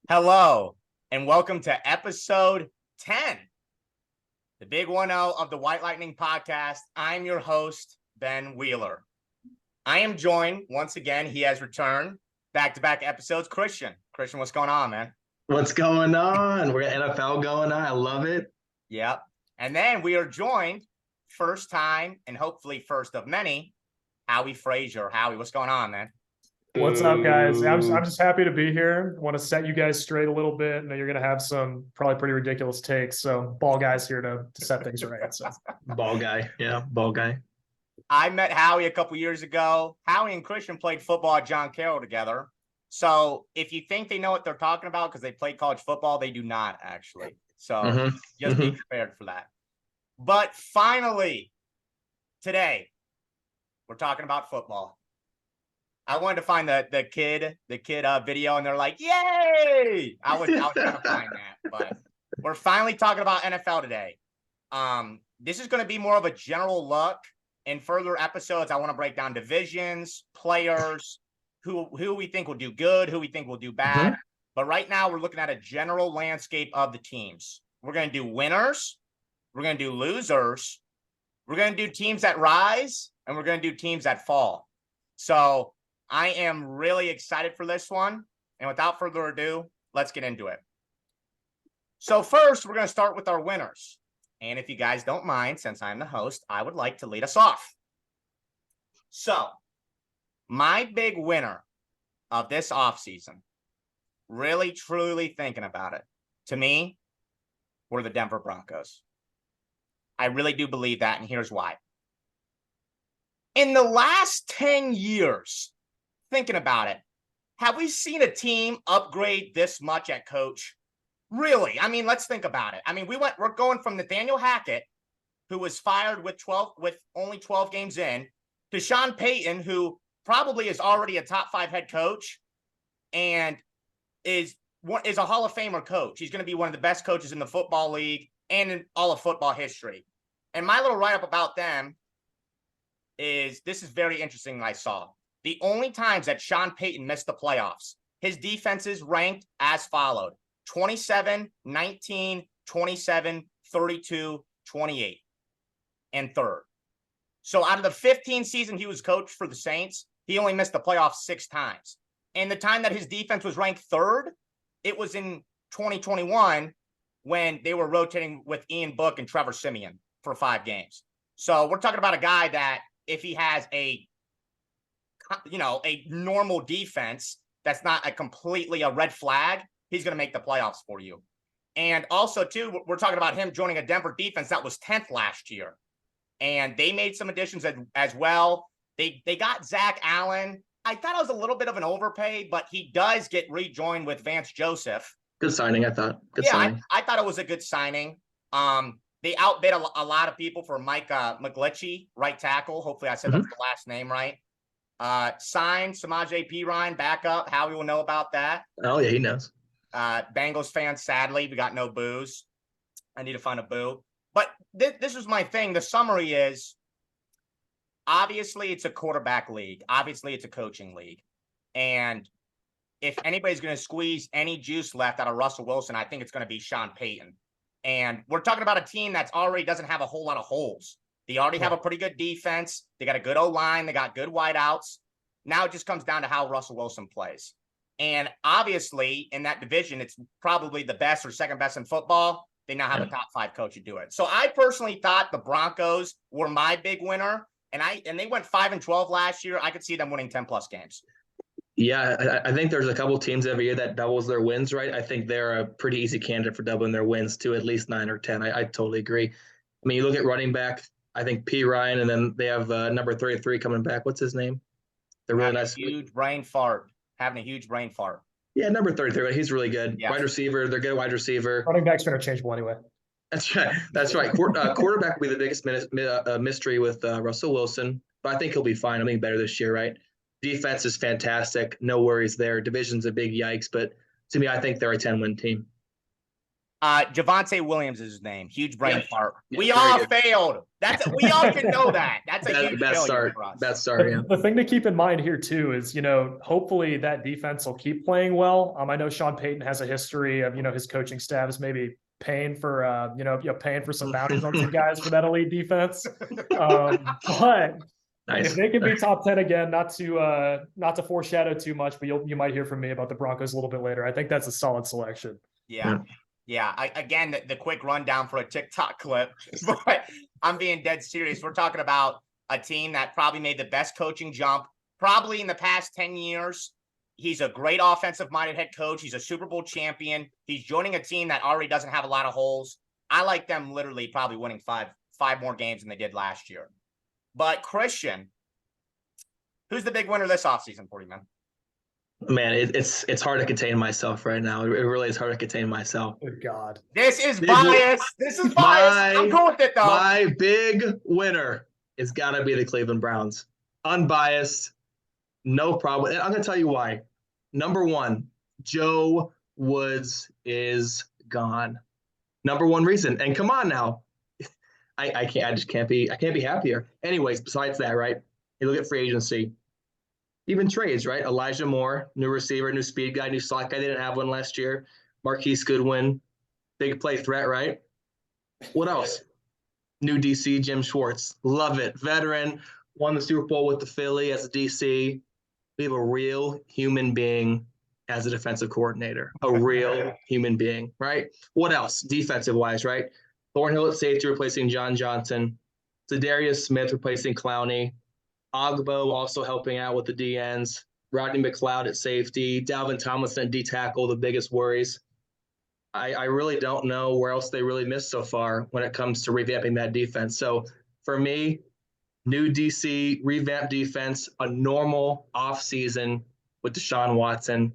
Hello, and welcome to episode 10, the big 1-0 of the White Lightning podcast. I'm your host, Ben Wheeler. I am joined once again. He has returned back-to-back episodes. Christian, what's going on, man? What's going on? We're got NFL going on. I love it. Yep. And then we are joined, first time and hopefully first of many, Howie Frazier. Howie, what's going on, man? What's up, guys? I'm just happy to be here. Want to set you guys straight a little bit. I know you're going to have some probably pretty ridiculous takes. So, ball guys here to set things right. So, Ball guy. Yeah, ball guy. I met Howie a couple years ago. Howie and Christian played football at John Carroll together. So if you think they know what they're talking about because they played college football, they do not actually. So just be prepared for that. But finally, today, we're talking about football. I wanted to find the kid video, and they're like, "Yay!" I was trying to find that, but we're finally talking about NFL today. This is going to be more of a general look. In further episodes, I want to break down divisions, players, who we think will do good, who we think will do bad. But right now, we're looking at a general landscape of the teams. We're going to do winners, we're going to do losers, we're going to do teams that rise, and we're going to do teams that fall. So I am really excited for this one. And without further ado, let's get into it. So first, we're going to start with our winners. And if you guys don't mind, since I'm the host, I would like to lead us off. So my big winner of this offseason, really, truly thinking about it, to me, were the Denver Broncos. I really do believe that, and here's why. In the last 10 years, thinking about it, have we seen a team upgrade this much at coach? Really? I mean, let's think about it. I mean, we're going from Nathaniel Hackett, who was fired with only 12 games in, to Sean Payton, who probably is already a top 5 head coach and is a Hall of Famer coach. He's going to be one of the best coaches in the football league and in all of football history. And my little write-up about them is very interesting. I saw the only times that Sean Payton missed the playoffs, his defenses ranked as followed: 27, 19, 27, 32, 28, and third. So out of the 15 season he was coach for the Saints, he only missed the playoffs 6 times. And the time that his defense was ranked third, it was in 2021 when they were rotating with Ian Book and Trevor Siemian for 5 games. So we're talking about a guy that if he has a normal defense that's not a red flag, he's going to make the playoffs for you. And also, too, we're talking about him joining a Denver defense that was 10th last year. And they made some additions as well. They got Zach Allen. I thought it was a little bit of an overpay, but he does get rejoined with Vance Joseph. Good signing, I thought. Good signing. I thought it was a good signing. They outbid a lot of people for Mike McGlinchey, right tackle. Hopefully I said the last name right. Signed Samaje Perine back up. Howie will know about that. Oh, yeah, he knows. Bengals fans, sadly, we got no boos. I need to find a boo. But this is my thing. The summary is, obviously, it's a quarterback league. Obviously, it's a coaching league. And if anybody's going to squeeze any juice left out of Russell Wilson, I think it's going to be Sean Payton. And we're talking about a team that's already doesn't have a whole lot of holes. They already have a pretty good defense. They got a good O-line. They got good wideouts. Now it just comes down to how Russell Wilson plays. And obviously, in that division, it's probably the best or second best in football. They now have a top 5 coach to do it. So I personally thought the Broncos were my big winner. And they went 5-12 last year. I could see them winning 10+ games. Yeah, I think there's a couple teams every year that doubles their wins, right? I think they're a pretty easy candidate for doubling their wins to at least 9 or 10. I totally agree. I mean, you look at running back, I think Perine, and then they have number 33 coming back. What's his name? They're really nice. Having a huge brain fart. Yeah, number 33. He's really good. Yeah. Wide receiver. They're good wide receiver. Running backs are interchangeable anyway. That's right. Quarterback will be the biggest mystery with Russell Wilson, but I think he'll be fine. I think better this year, right? Defense is fantastic. No worries there. Division's a big yikes, but to me, I think they're a 10-win team. Javonte Williams is his name. Huge brain fart. Yeah, we all failed. We all can know that. That's a huge best failure start. for us. Best start, yeah. The thing to keep in mind here too is, hopefully that defense will keep playing well. I know Sean Payton has a history of, his coaching staff is maybe paying for, paying for some bounties on some guys for that elite defense. But nice. If they can be top 10 again, not to foreshadow too much, but you might hear from me about the Broncos a little bit later. I think that's a solid selection. Yeah. Again, the quick rundown for a TikTok clip, but I'm being dead serious. We're talking about a team that probably made the best coaching jump probably in the past 10 years. He's a great offensive-minded head coach. He's a Super Bowl champion. He's joining a team that already doesn't have a lot of holes. I like them literally probably winning five more games than they did last year. But Christian, who's the big winner this offseason for you, man? Man, it's hard to contain myself right now. It really is hard to contain myself. Good God. This is bias. I'm going with it, though. My big winner is got to be the Cleveland Browns. Unbiased, no problem. And I'm going to tell you why. Number one, Joe Woods is gone. Number one reason. And come on now. I can't be happier. Anyways, besides that, right? You look at free agency. Even trades, right? Elijah Moore, new receiver, new speed guy, new slot guy. They didn't have one last year. Marquise Goodwin, big play threat, right? What else? New DC, Jim Schwartz. Love it. Veteran, won the Super Bowl with the Philly as a DC. We have a real human being as a defensive coordinator. A real human being, right? What else? Defensive-wise, right? Thornhill at safety replacing John Johnson. Zadarius Smith replacing Clowney. Ogbo also helping out with the DNs. Rodney McLeod at safety. Dalvin Tomlinson at D-tackle, the biggest worries. I really don't know where else they really missed so far when it comes to revamping that defense. So for me, new DC, revamped defense, a normal offseason with Deshaun Watson.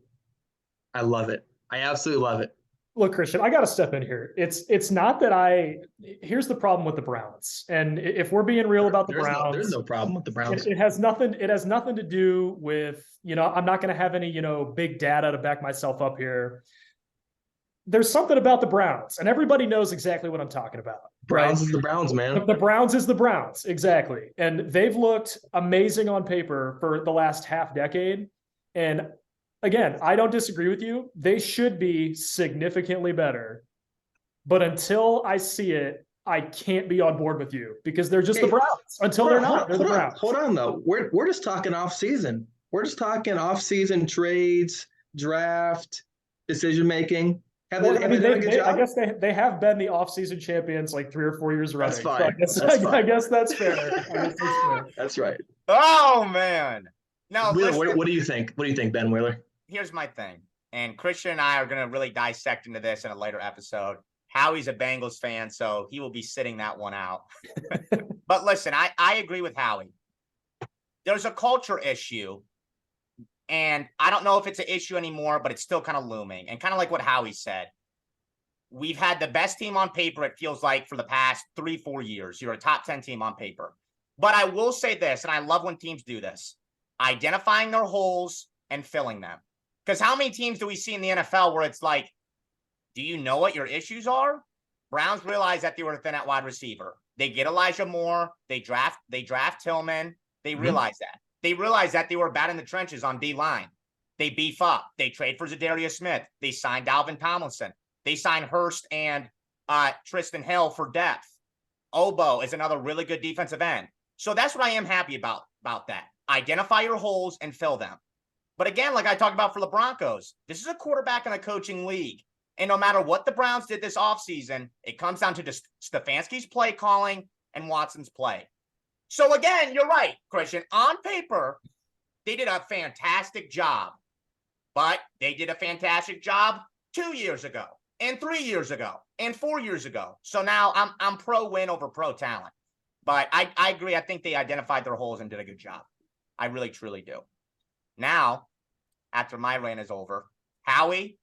I love it. I absolutely love it. Look, Christian, I got to step in here. It's not that here's the problem with the Browns. And if we're being real about the Browns, there's no problem with the Browns. It has nothing to do with, I'm not going to have any, big data to back myself up here. There's something about the Browns, and everybody knows exactly what I'm talking about. Browns is the Browns, man. The Browns is the Browns. Exactly. And they've looked amazing on paper for the last half decade. And again, I don't disagree with you. They should be significantly better. But until I see it, I can't be on board with you because they're just the Browns. Until they're not, they're the Browns. Hold on, though. We're just talking off-season. We're just talking off-season trades, draft, decision-making. I guess they have been the off-season champions like 3 or 4 years running. That's fine. So I guess that's fair. That's right. Oh, man. No, what do you think? What do you think, Ben Wheeler? Here's my thing, and Christian and I are going to really dissect into this in a later episode. Howie's a Bengals fan, so he will be sitting that one out. But listen, I agree with Howie. There's a culture issue, and I don't know if it's an issue anymore, but it's still kind of looming. And kind of like what Howie said, we've had the best team on paper, it feels like, for the past 3-4 years. You're a top 10 team on paper. But I will say this, and I love when teams do this, identifying their holes and filling them. Because how many teams do we see in the NFL where it's like, do you know what your issues are? Browns realized that they were thin at wide receiver. They get Elijah Moore. They draft Tillman. They realize that. They realize that they were bad in the trenches on D-line. They beef up. They trade for Zadarius Smith. They sign Dalvin Tomlinson. They sign Hurst and Tristan Hill for depth. Obo is another really good defensive end. So that's what I am happy about that. Identify your holes and fill them. But again, like I talked about for the Broncos, this is a quarterback in a coaching league. And no matter what the Browns did this offseason, it comes down to Stefanski's play calling and Watson's play. So again, you're right, Christian. On paper, they did a fantastic job. But they did a fantastic job 2 years ago, and 3 years ago, and 4 years ago. So now I'm pro-win over pro-talent. But I agree. I think they identified their holes and did a good job. I really, truly do. Now, after my rant is over, Howie,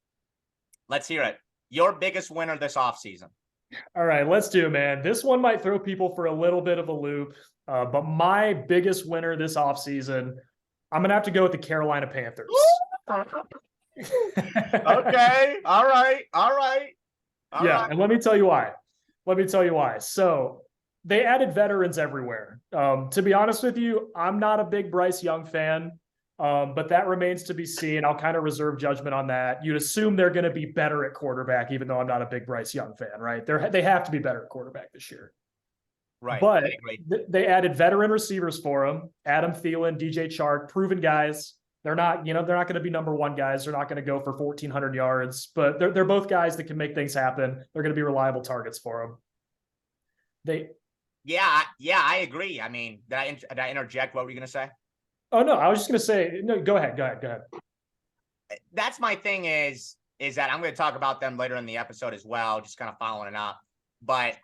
let's hear it. Your biggest winner this offseason. All right, let's do it, man. This one might throw people for a little bit of a loop, but my biggest winner this offseason, I'm going to have to go with the Carolina Panthers. Okay. All right. Yeah, and let me tell you why. So they added veterans everywhere. To be honest with you, I'm not a big Bryce Young fan, but that remains to be seen. I'll kind of reserve judgment on that. You'd assume they're going to be better at quarterback, even though I'm not a big Bryce Young fan, right? They have to be better at quarterback this year. Right. But they added veteran receivers for him. Adam Thielen, DJ Chark, proven guys. They're not going to be number one guys. They're not going to go for 1,400 yards, but they're both guys that can make things happen. They're going to be reliable targets for them. Yeah, I agree. I mean, did I interject? What were you going to say? Oh no, I was just going to say, no, go ahead. That's my thing is that I'm going to talk about them later in the episode as well, just kind of following it up. But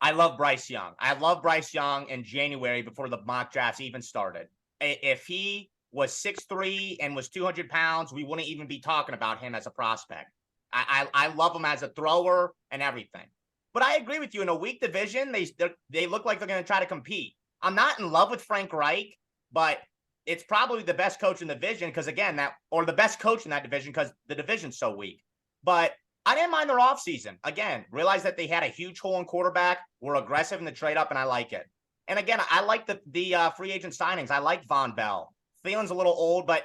I love Bryce Young. I love Bryce Young in January before the mock drafts even started. If he was 6'3" and was 200 pounds, we wouldn't even be talking about him as a prospect. I love him as a thrower and everything. But I agree with you. In a weak division, they look like they're going to try to compete. I'm not in love with Frank Reich, but it's probably the best coach in the division because, again, the best coach in that division because the division's so weak. But I didn't mind their offseason. Again, realized that they had a huge hole in quarterback, were aggressive in the trade up, and I like it. And again, I like the free agent signings. I like Von Bell. Thielen's a little old, but,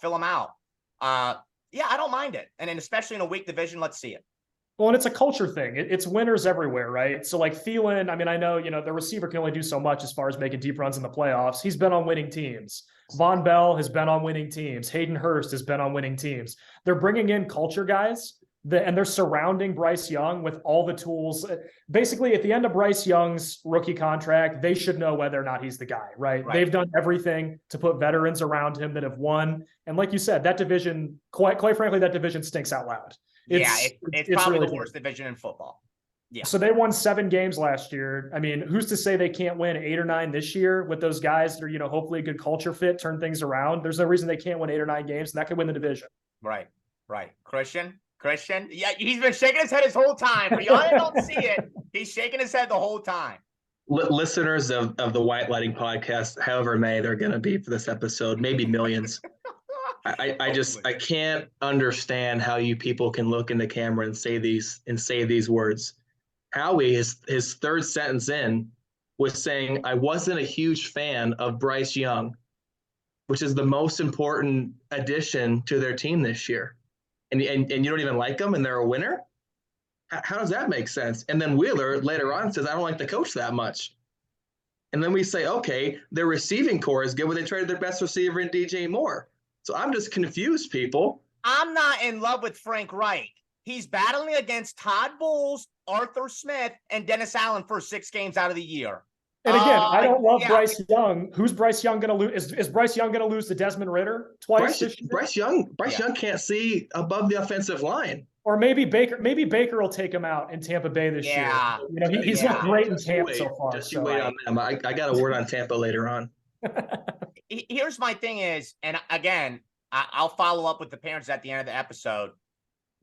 fill him out. Yeah, I don't mind it. And then especially in a weak division, let's see it. Well, and it's a culture thing. It's winners everywhere, right? So like Thielen, I mean, I know, the receiver can only do so much as far as making deep runs in the playoffs. He's been on winning teams. Von Bell has been on winning teams. Hayden Hurst has been on winning teams. They're bringing in culture guys and they're surrounding Bryce Young with all the tools. Basically, at the end of Bryce Young's rookie contract, they should know whether or not he's the guy, right? They've done everything to put veterans around him that have won. And like you said, that division, quite frankly, that division stinks out loud. It's probably really the worst division in football. Yeah. So they won 7 games last year. I mean, who's to say they can't win 8 or 9 this year with those guys that are, hopefully a good culture fit, turn things around. There's no reason they can't win 8 or 9 games, and that could win the division. Right. Christian. Yeah, he's been shaking his head his whole time. But y'all don't see it. He's shaking his head the whole time. Listeners of the White Lighting podcast, however many they're going to be for this episode, maybe millions. I can't understand how you people can look in the camera and say these words. Howie, his third sentence in, was saying, I wasn't a huge fan of Bryce Young, which is the most important addition to their team this year. And you don't even like them and they're a winner? How does that make sense? And then Wheeler later on says, I don't like the coach that much. And then we say, okay, their receiving core is good when they traded their best receiver in DJ Moore. So I'm just confused, people. I'm not in love with Frank Reich. He's battling against Todd Bowles, Arthur Smith, and Dennis Allen for 6 games out of the year. And again, I don't love Bryce Young. Who's Bryce Young going to lose? Is Bryce Young going to lose to Desmond Ritter twice this year? Bryce Young can't see above the offensive line. Or maybe Baker will take him out in Tampa Bay this year. He's looked great in Tampa so far. Just you wait on them. I got a word on Tampa later on. Here's my thing is, and again, I'll follow up with the parents at the end of the episode.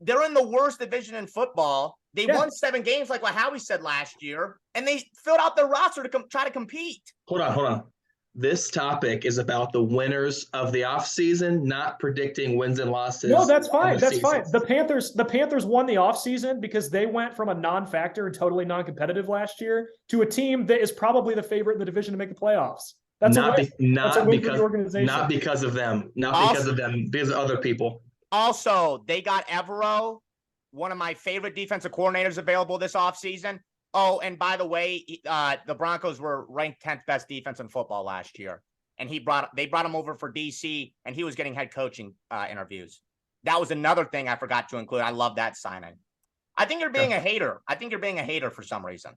They're in the worst division in football. They won 7 games, like what Howie said last year, and they filled out their roster to try to compete. Hold on. This topic is about the winners of the offseason, not predicting wins and losses. No, that's fine. That's fine. The Panthers won the offseason because they went from a non-factor and totally non-competitive last year to a team that is probably the favorite in the division to make the playoffs. That's not because of them. Not because of them. Because of other people. Also, they got Evero, one of my favorite defensive coordinators, available this offseason. Oh, and by the way, the Broncos were ranked 10th best defense in football last year. And they brought him over for DC, and he was getting head coaching interviews. That was another thing I forgot to include. I love that signing. I think you're being a hater. I think you're being a hater for some reason.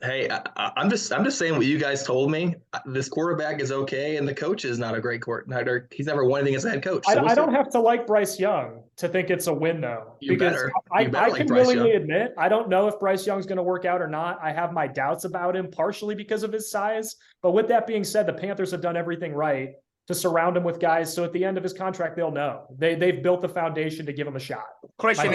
Hey, I'm just saying what you guys told me. This quarterback is okay, and the coach is not a great coordinator. He's never won anything as a head coach. So I don't have to like Bryce Young to think it's a win, though. I can willingly admit I don't know if Bryce Young's going to work out or not. I have my doubts about him, partially because of his size. But with that being said, the Panthers have done everything right to surround him with guys. So at the end of his contract, they'll know. They've built the foundation to give him a shot. Christian,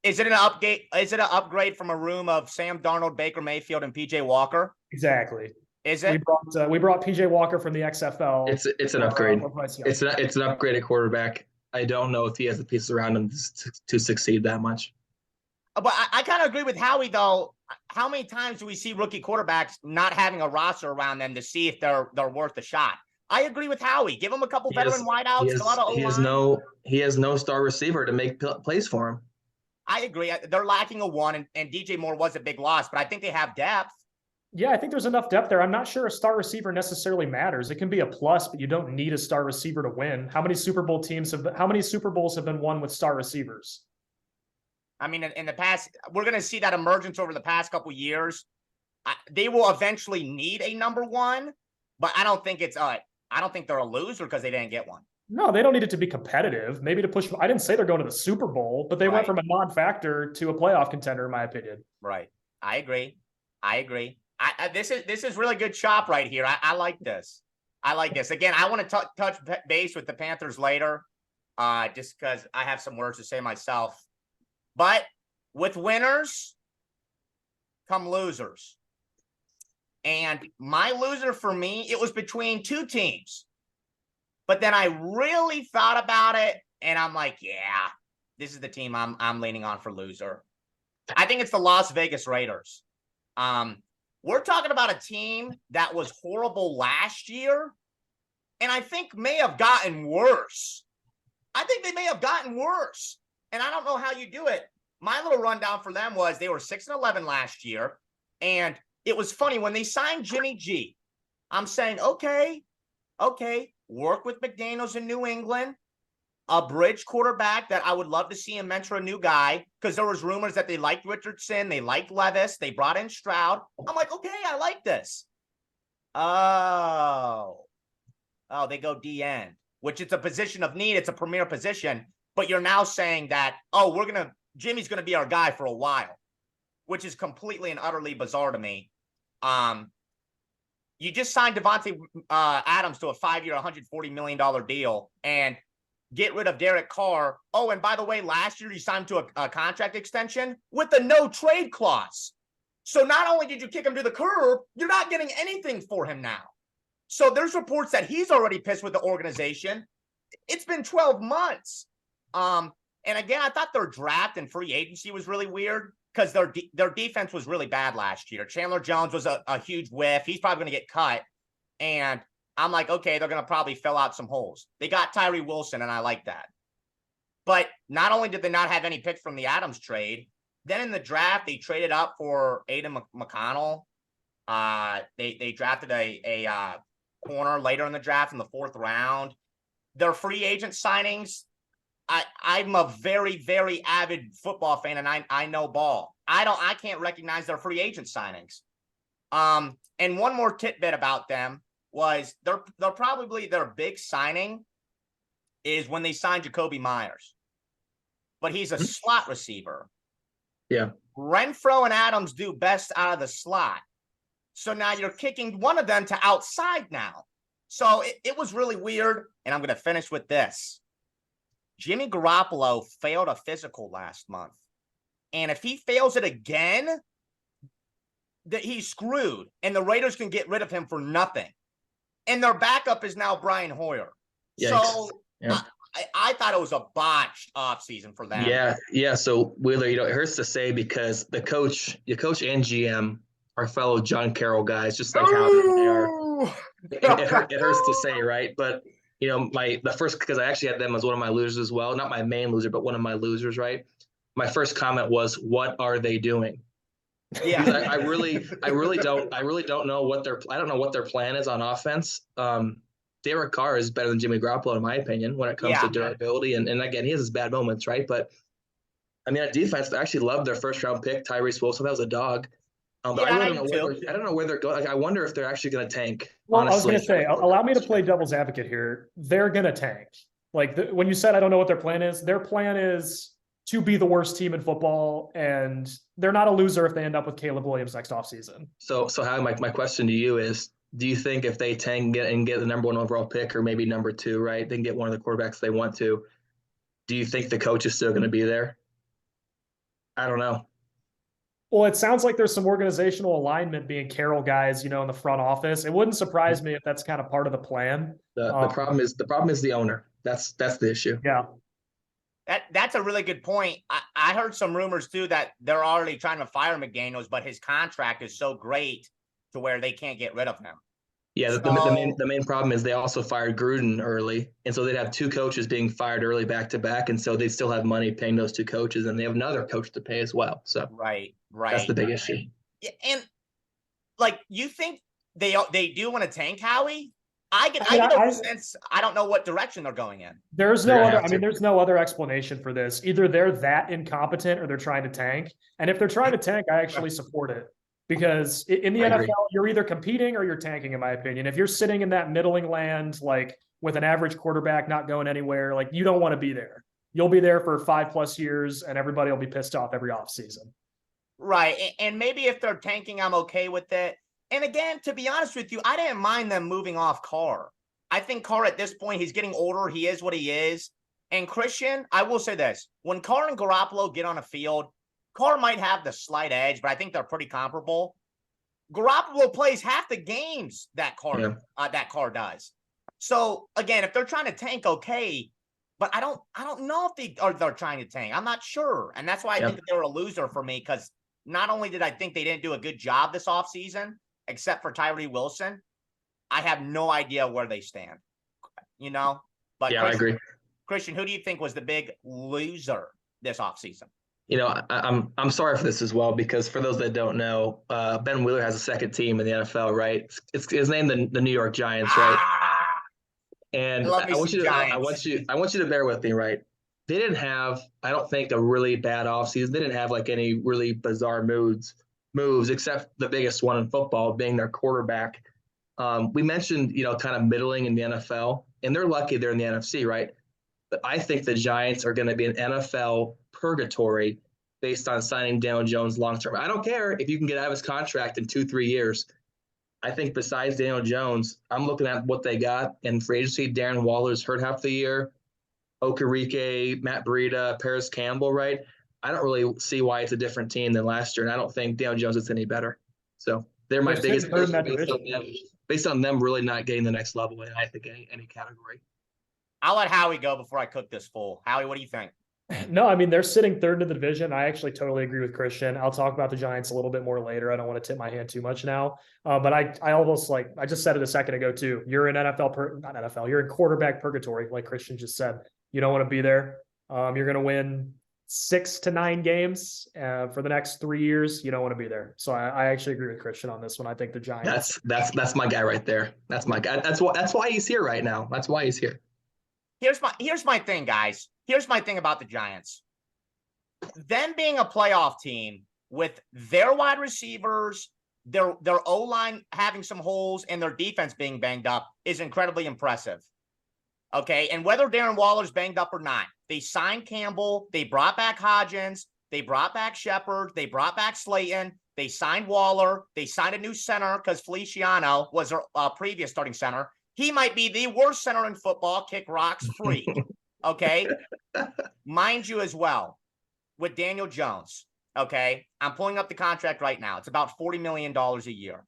is it an upgrade? Is it an upgrade from a room of Sam Darnold, Baker Mayfield, and PJ Walker? Exactly. Is it? We brought PJ Walker from the XFL. It's an upgrade. It's an upgraded quarterback. I don't know if he has the pieces around him to succeed that much. But I kind of agree with Howie, though. How many times do we see rookie quarterbacks not having a roster around them to see if they're worth a shot? I agree with Howie. Give him a couple veteran wideouts, fill out an O-line. He has no star receiver to make plays for him. I agree. They're lacking a one, and DJ Moore was a big loss, but I think they have depth. Yeah, I think there's enough depth there. I'm not sure a star receiver necessarily matters. It can be a plus, but you don't need a star receiver to win. How many Super Bowls have been won with star receivers? I mean, in the past, we're going to see that emergence over the past couple years. They will eventually need a number one, but I don't think they're a loser because they didn't get one. No, they don't need it to be competitive. Maybe to push. I didn't say they're going to the Super Bowl, but they went from a non-factor to a playoff contender, in my opinion. Right. I agree. This is really good shop right here. I like this. Again, I want to touch base with the Panthers later, just because I have some words to say myself. But with winners come losers. And my loser for me, it was between two teams. But then I really thought about it, and I'm like, yeah, this is the team I'm leaning on for loser. I think it's the Las Vegas Raiders. We're talking about a team that was horrible last year, and I think may have gotten worse. And I don't know how you do it. My little rundown for them was they were 6-11 last year, and it was funny when they signed Jimmy G. I'm saying, okay, work with McDaniels in New England, a bridge quarterback that I would love to see him mentor a new guy, because there was rumors that they liked Richardson, they liked Levis, they brought in Stroud. I'm like, okay, I like this. Oh, they go D-end, which it's a position of need. It's a premier position, but you're now saying that, Jimmy's going to be our guy for a while, which is completely and utterly bizarre to me. You just signed Devontae Adams to a 5-year, $140 million deal and get rid of Derek Carr. Oh, and by the way, last year you signed to a contract extension with a no-trade clause. So not only did you kick him to the curb, you're not getting anything for him now. So there's reports that he's already pissed with the organization. It's been 12 months. And again, I thought their draft and free agency was really weird because their defense was really bad last year. Chandler Jones was a huge whiff. He's probably going to get cut. And I'm like, okay, they're going to probably fill out some holes. They got Tyree Wilson, and I like that. But not only did they not have any picks from the Adams trade, then in the draft, they traded up for Aiden McConnell. They drafted a corner later in the draft in the 4th round. Their free agent signings, I'm a very, very avid football fan, and I know ball. I can't recognize their free agent signings. And one more tidbit about them was they're probably their big signing is when they signed Jacoby Myers, but he's a slot receiver. Yeah, Renfro and Adams do best out of the slot, so now you're kicking one of them to outside now. So it was really weird. And I'm going to finish with this. Jimmy Garoppolo failed a physical last month. And if he fails it again, that he's screwed. And the Raiders can get rid of him for nothing. And their backup is now Brian Hoyer. Yikes. So yeah. I thought it was a botched offseason for them. Yeah. So Wheeler, it hurts to say because the coach and GM are fellow John Carroll guys, just like how they are. It hurts to say, right? But the first, because I actually had them as one of my losers as well, not my main loser, but one of my losers, right? My first comment was, "What are they doing?" Yeah, I really don't know what their plan is on offense. Derek Carr is better than Jimmy Garoppolo in my opinion when it comes to durability, and again, he has his bad moments, right? But I mean, at defense, they actually loved their 1st-round pick, Tyrese Wilson. That was a dog. But I don't know where they're going. I wonder if they're actually going to tank. Well, honestly. I was going to say, allow me to play devil's advocate here. They're going to tank. When you said I don't know what their plan is, their plan is to be the worst team in football, and they're not a loser if they end up with Caleb Williams next offseason. So Howie, my question to you is, do you think if they tank and get the number 1 overall pick, or maybe number 2, right, they can get one of the quarterbacks they want to, do you think the coach is still going to be there? I don't know. Well, it sounds like there's some organizational alignment being Carroll guys, in the front office. It wouldn't surprise me if that's kind of part of the plan. The problem is the owner. That's the issue. Yeah. That's a really good point. I heard some rumors too that they're already trying to fire McDaniels, but his contract is so great to where they can't get rid of him. Yeah, the main problem is they also fired Gruden early, and so they'd have two coaches being fired early back to back, and so they still have money paying those two coaches, and they have another coach to pay as well. So right, that's the big issue. Yeah, and like, you think they do want to tank Howie? I get a sense. I don't know what direction they're going in. There's no other. I mean, there's no other explanation for this. Either they're that incompetent, or they're trying to tank. And if they're trying to tank, I actually support it. Because in the NFL, you're either competing or you're tanking, in my opinion. If you're sitting in that middling land, like with an average quarterback not going anywhere, like, you don't want to be there. You'll be there for 5+ years, and everybody will be pissed off every offseason. Right. And maybe if they're tanking, I'm okay with it. And again, to be honest with you, I didn't mind them moving off Carr. I think Carr at this point, he's getting older. He is what he is. And Christian, I will say this. When Carr and Garoppolo get on a field, Carr might have the slight edge, but I think they're pretty comparable. Garoppolo plays half the games that Carr does. So again, if they're trying to tank, okay, but I don't know if they're trying to tank. I'm not sure, and that's why I think that they were a loser for me, because not only did I think they didn't do a good job this offseason, except for Tyree Wilson, I have no idea where they stand. But yeah, I agree. Christian, who do you think was the big loser this offseason? I'm sorry for this as well, because for those that don't know, Ben Wheeler has a second team in the NFL, right? It's named the New York Giants, right? And I want you to bear with me, right? They didn't have, I don't think, a really bad offseason. They didn't have like any really bizarre moves, except the biggest one in football being their quarterback. We mentioned, kind of middling in the NFL, and they're lucky they're in the NFC, right? But I think the Giants are going to be an NFL purgatory based on signing Daniel Jones long-term. I don't care if you can get out of his contract in 2-3 years. I think besides Daniel Jones, I'm looking at what they got in free agency. Darren Waller's hurt half the year. Okereke, Matt Breida, Paris Campbell, right? I don't really see why it's a different team than last year, and I don't think Daniel Jones is any better. So they're my biggest based on them really not getting the next level in, I think, any category. I'll let Howie go before I cook this full. Howie, what do you think? No, I mean, they're sitting third in the division. I actually totally agree with Christian. I'll talk about the Giants a little bit more later. I don't want to tip my hand too much now. But I almost, like, I just said it a second ago too. You're in not NFL. You're in quarterback purgatory, like Christian just said. You don't want to be there. You're going to win 6 to 9 games for the next 3 years. You don't want to be there. So I actually agree with Christian on this one. I think the Giants. That's my guy right there. That's my guy. That's why he's here right now. That's why he's here. Here's my thing, guys. Here's my thing about the Giants. Them being a playoff team with their wide receivers, their O-line having some holes, and their defense being banged up is incredibly impressive. Okay, and whether Darren Waller's banged up or not, they signed Campbell, they brought back Hodgins, they brought back Shepard, they brought back Slayton, they signed Waller, they signed a new center because Feliciano was their previous starting center. He might be the worst center in football, kick rocks, freak. Okay. Mind you as well, with Daniel Jones. Okay. I'm pulling up the contract right now. It's about $40 million a year.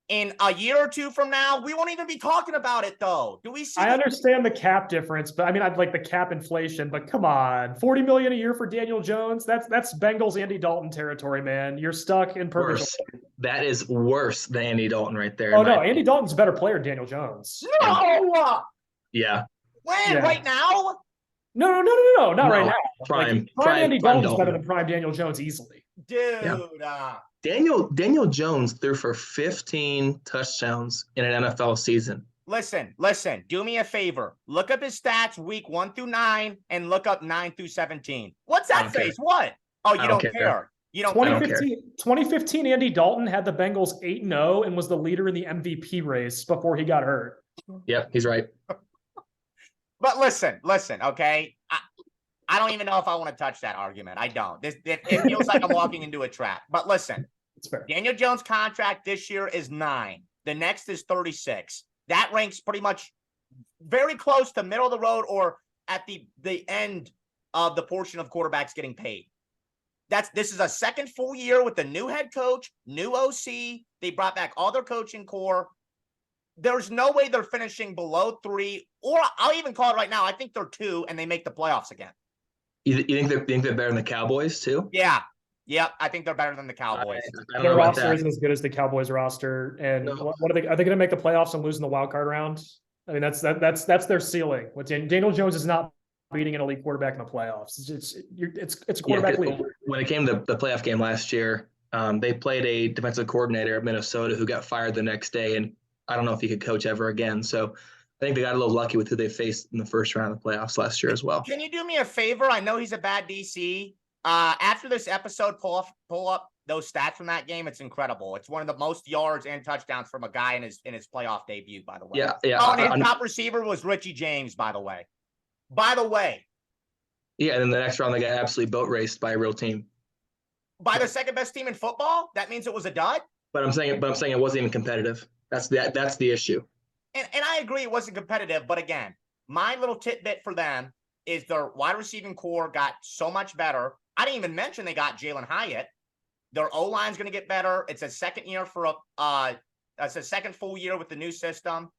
In a year or two from now, we won't even be talking about it, though. Do we see? I understand the cap difference, but I mean, I'd like the cap inflation, but come on, $40 million a year for Daniel Jones. That's Bengals Andy Dalton territory, man. You're stuck in purgatory. That is worse than Andy Dalton right there. Oh no, Andy Dalton's a better player than Daniel Jones. No. Yeah. When? Yeah. Right now? No, not right now. Prime Andy Dalton's better than prime Daniel Jones easily. Dude. Yeah. Daniel Jones threw for 15 touchdowns in an NFL season. Listen. Do me a favor. Look up his stats week 1 through 9 and look up 9 through 17. What's that face? What? Oh, you don't care. You don't 2015, Andy Dalton had the Bengals 8-0 and was the leader in the MVP race before he got hurt. Yep, he's right. But listen, okay? I don't even know if I want to touch that argument. I don't. It feels like I'm walking into a trap. But listen, it's fair. Daniel Jones' contract this year is 9. The next is 36. That ranks pretty much very close to middle of the road or at the end of the portion of quarterbacks getting paid. This is a second full year with the new head coach, new OC. They brought back all their coaching core. There's no way they're finishing below 3, or I'll even call it right now. I think they're 2 and they make the playoffs again. You think they're better than the Cowboys too? Yeah. Yep. I think they're better than the I, Cowboys. I don't Their know about roster that. isn't as good as the Cowboys roster. And No. what are they going to make the playoffs and lose in the wild card round? I mean, that's their ceiling. Daniel Jones is not beating an elite quarterback in the playoffs. It's a quarterback league. When it came to the playoff game last year, they played a defensive coordinator at Minnesota who got fired the next day, and I don't know if he could coach ever again. So I think they got a little lucky with who they faced in the first round of the playoffs last year as well. Can you do me a favor? I know he's a bad DC. After this episode, pull up those stats from that game. It's incredible. It's one of the most yards and touchdowns from a guy in his playoff debut, by the way. Yeah. Oh, and his top receiver was Richie James, by the way. Yeah, and then the next round they got absolutely boat raced by a real team. By the second best team in football? That means it was a dud? But I'm saying it wasn't even competitive. That's the issue. And I agree it wasn't competitive, but again, my little tidbit for them is their wide receiving core got so much better. I didn't even mention they got Jalen Hyatt. Their O-line is going to get better. It's a second year it's a second full year with the new system.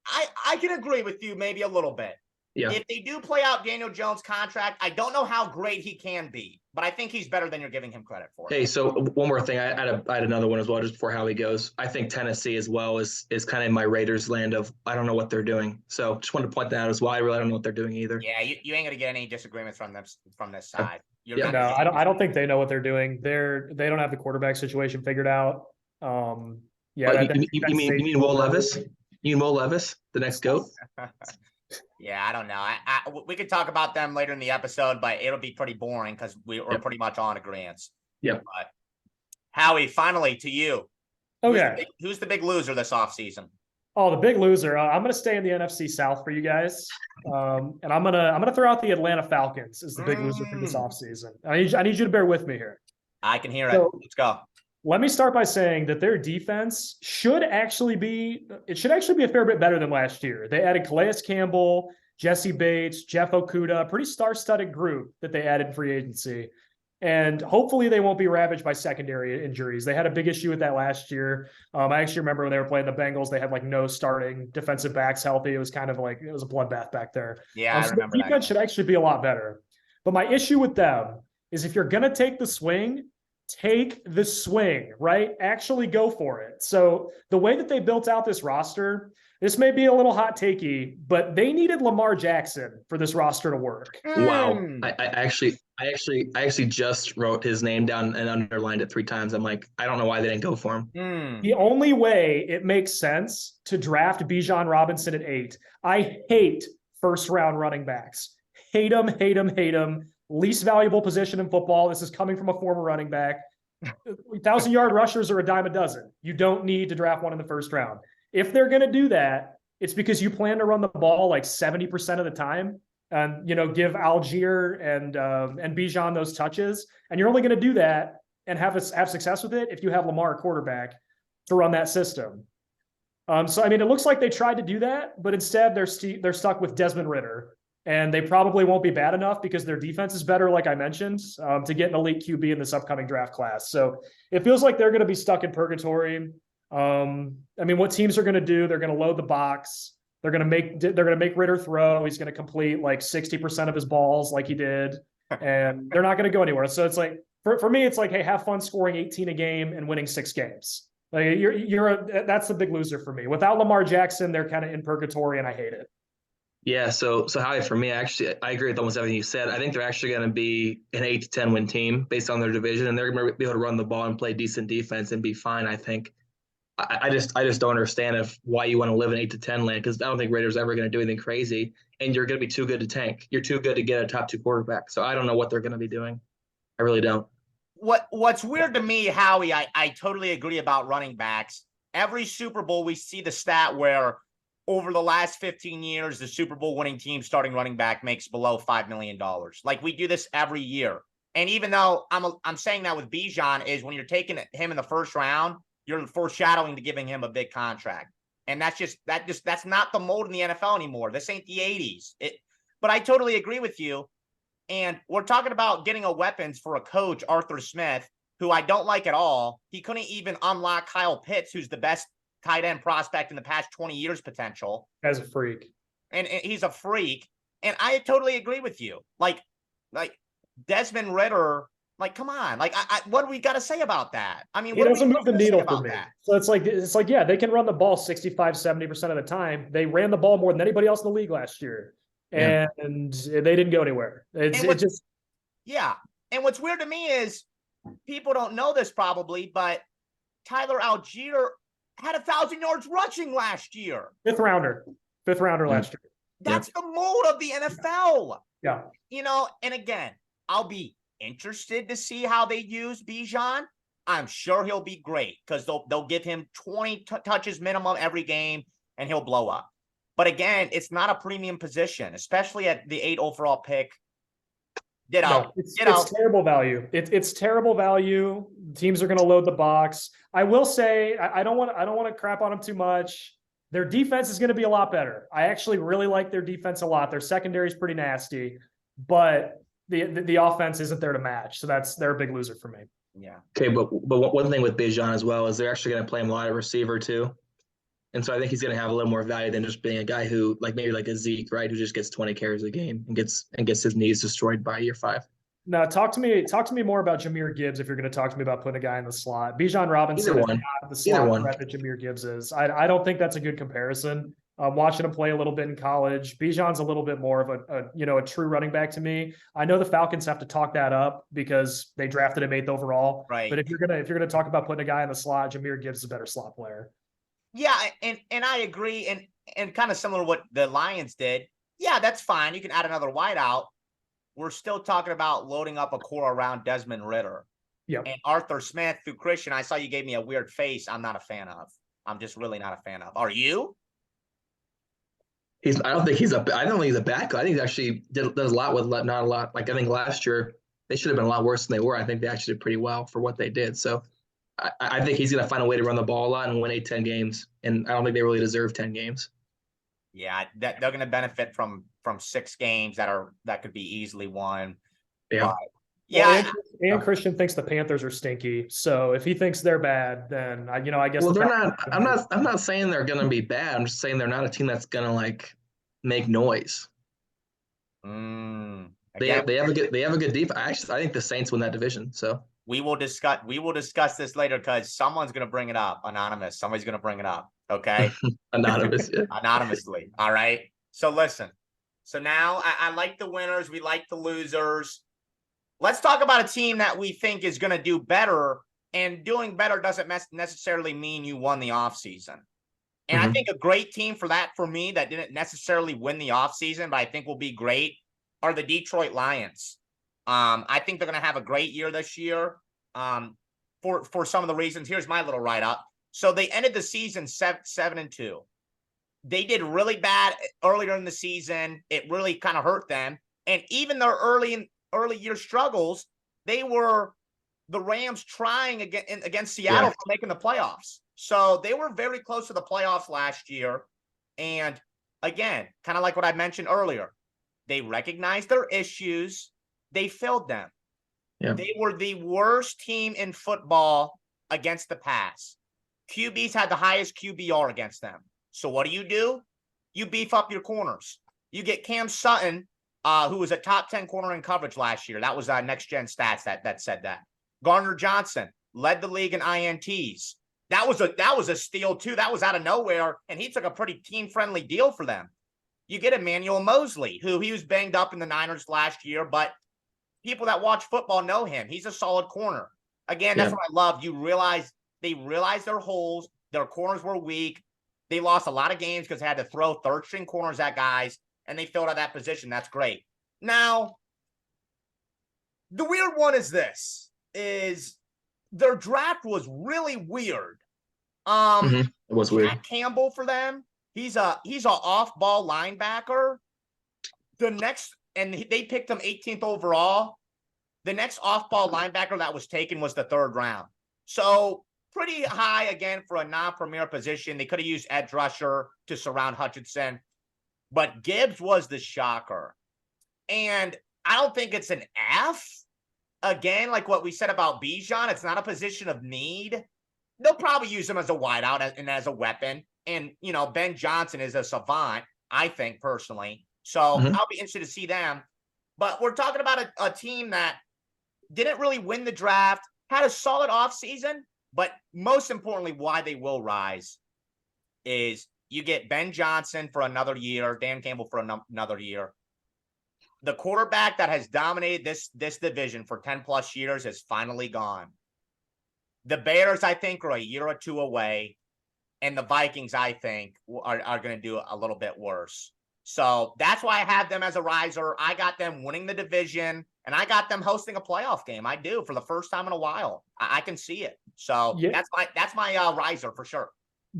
I can agree with you maybe a little bit. Yeah. If they do play out Daniel Jones' contract, I don't know how great he can be, but I think he's better than you're giving him credit for. Hey, so one more thing. I had another one as well just before Howie goes. I think Tennessee as well is kind of in my Raiders land of I don't know what they're doing. So just wanted to point that out as well. I really don't know what they're doing either. Yeah, you ain't gonna get any disagreements from this side. No, I don't think they know what they're doing. They don't have the quarterback situation figured out. You mean Will Levis? You mean Will Levis, the next GOAT? Yeah, I don't know. We could talk about them later in the episode, but it'll be pretty boring because we're pretty much on agreement. Yep. But Howie, finally to you. Okay. Who's the big loser this offseason? Oh, the big loser. I'm going to stay in the NFC South for you guys, and I'm gonna throw out the Atlanta Falcons as the big loser for this offseason. I need you to bear with me here. I can hear it. Let's go. Let me start by saying that their defense should actually be a fair bit better than last year. They added Calais Campbell, Jesse Bates, Jeff Okudah, pretty star-studded group that they added in free agency. And hopefully they won't be ravaged by secondary injuries. They had a big issue with that last year. I actually remember when they were playing the Bengals, they had like no starting defensive backs healthy. It was kind of like it was a bloodbath back there. Yeah, I remember the defense should actually be a lot better. But my issue with them is if you're going to take the swing, right? Actually go for it. So the way that they built out this roster, this may be a little hot takey, but they needed Lamar Jackson for this roster to work. Wow. I actually just wrote his name down and underlined it 3 times. I'm like, I don't know why they didn't go for him. The only way it makes sense to draft Bijan Robinson at 8. I hate first round running backs. Hate them. Least valuable position in football. This is coming from a former running back. 1,000-yard rushers are a dime a dozen. You don't need to draft one in the first round. If they're going to do that, it's because you plan to run the ball like 70% of the time and, give Algier and Bijan those touches. And you're only going to do that and have success with it if you have Lamar quarterback to run that system. So, I mean, it looks like they tried to do that, but instead they're stuck with Desmond Ridder. And they probably won't be bad enough because their defense is better, like I mentioned, to get an elite QB in this upcoming draft class. So it feels like they're going to be stuck in purgatory. I mean, what teams are going to do? They're going to load the box. They're going to make Ridder throw. He's going to complete like 60% of his balls, like he did, and they're not going to go anywhere. So it's like for me, it's like, hey, have fun scoring 18 a game and winning 6 games. Like that's the big loser for me. Without Lamar Jackson, they're kind of in purgatory, and I hate it. Yeah, so Howie, for me, actually, I agree with almost everything you said. I think they're actually going to be an 8 to 10 win team based on their division, and they're going to be able to run the ball and play decent defense and be fine. I think. I just don't understand why you want to live in 8 to 10 land, because I don't think Raiders are ever going to do anything crazy, and you're going to be too good to tank. You're too good to get a top 2 quarterback. So I don't know what they're going to be doing. I really don't. What's weird to me, Howie, I totally agree about running backs. Every Super Bowl we see the stat where over the last 15 years, the Super Bowl winning team starting running back makes below $5 million. Like we do this every year. And even though I'm saying that with Bijan is when you're taking him in the first round, you're foreshadowing to giving him a big contract. And that's not the mold in the NFL anymore. This ain't the 80s. But I totally agree with you. And we're talking about getting a weapons for a coach, Arthur Smith, who I don't like at all. He couldn't even unlock Kyle Pitts, who's the best tight end prospect in the past 20 years potential. As a freak. And he's a freak. And I totally agree with you. Like, Like Desmond Ritter, like, come on. Like, what do we got to say about that? I mean, He what doesn't move the needle for about me. that? So it's like, yeah, they can run the ball 65, 70% of the time. They ran the ball more than anybody else in the league last year. Yeah. And they didn't go anywhere. Yeah. And what's weird to me is people don't know this probably, but Tyler Algier had 1,000 yards rushing last year. Fifth rounder last year. That's the mold of the NFL. Yeah. You know, and again, I'll be interested to see how they use Bijan. I'm sure he'll be great because they'll give him 20 touches minimum every game and he'll blow up. But again, it's not a premium position, especially at the 8 overall pick. It's terrible value. It's terrible value. Teams are going to load the box. I will say I don't want to crap on them too much. Their defense is going to be a lot better. I actually really like their defense a lot. Their secondary is pretty nasty, but the offense isn't there to match. So they're a big loser for me. Yeah. Okay, but one thing with Bijan as well is they're actually going to play him a lot of receiver too. And so I think he's going to have a little more value than just being a guy who, like maybe like a Zeke, right, who just gets 20 carries a game and gets his knees destroyed by year 5. Now, talk to me more about Jahmyr Gibbs if you're going to talk to me about putting a guy in the slot. Bijan Robinson is not the slot threat that Jahmyr Gibbs is. I don't think that's a good comparison. Watching him play a little bit in college, Bijan's a little bit more of a true running back to me. I know the Falcons have to talk that up because they drafted him 8th overall. Right. But if you're gonna talk about putting a guy in the slot, Jahmyr Gibbs is a better slot player. Yeah, and I agree, and kind of similar to what the Lions did. Yeah, that's fine. You can add another wideout. We're still talking about loading up a core around Desmond Ritter. Yeah. And Arthur Smith through Christian. I saw you gave me a weird face. I'm not a fan of. I'm just really not a fan of. Are you? I don't think he's a bad guy. I think he actually does a lot with not a lot. Like I think last year they should have been a lot worse than they were. I think they actually did pretty well for what they did. So I think he's going to find a way to run the ball a lot and win 8-10 games. And I don't think they really deserve 10 games. Yeah, they're going to benefit from 6 games that could be easily won. Yeah. But, yeah. And Christian thinks the Panthers are stinky. So if he thinks they're bad, then I guess. Well, they're not. I'm not saying they're going to be bad. I'm just saying they're not a team that's going to like make noise. They have a good defense. I think the Saints win that division. So we will discuss this later because someone's going to bring it up. Anonymous. Somebody's going to bring it up. Okay. Anonymous. Yeah. Anonymously. All right. So listen. So now I like the winners. We like the losers. Let's talk about a team that we think is going to do better. And doing better doesn't necessarily mean you won the offseason. And I think a great team for me that didn't necessarily win the offseason, but I think will be great, are the Detroit Lions. I think they're going to have a great year this year for some of the reasons. Here's my little write-up. So they ended the season 7-2. They did really bad earlier in the season. It really kind of hurt them. And even their early year struggles, they were the Rams trying against Seattle for making the playoffs. So they were very close to the playoffs last year. And again, kind of like what I mentioned earlier, they recognized their issues. They filled them. Yeah. They were the worst team in football against the pass. QBs had the highest QBR against them. So what do? You beef up your corners. You get Cam Sutton, who was a top 10 corner in coverage last year. That was Next Gen Stats that said that. Gardner Johnson led the league in INTs. That was a steal too. That was out of nowhere, and he took a pretty team-friendly deal for them. You get Emmanuel Mosley, who he was banged up in the Niners last year, but people that watch football know him. He's a solid corner. Again, that's what I love. They realized their holes. Their corners were weak. They lost a lot of games because they had to throw third-string corners at guys, and they filled out that position. That's great. Now, the weird one is their draft was really weird. It was weird. Jack Campbell for them. He's a off-ball linebacker. They picked him 18th overall. The next off-ball linebacker that was taken was the 3rd round. So pretty high again for a non-premier position. They could have used edge rusher to surround Hutchinson, but Gibbs was the shocker. And I don't think it's an F. Again, like what we said about Bijan, it's not a position of need. They'll probably use him as a wideout and as a weapon. And, Ben Johnson is a savant, I think, personally. So I'll be interested to see them. But we're talking about a team that didn't really win the draft, had a solid offseason, but most importantly, why they will rise is you get Ben Johnson for another year, Dan Campbell for another year. The quarterback that has dominated this division for 10 plus years has finally gone. The Bears, I think, are a year or two away. And the Vikings, I think, are going to do a little bit worse. So that's why I have them as a riser. I got them winning the division, and I got them hosting a playoff game. I do, for the first time in a while. I can see it. So Yeah. that's my riser for sure.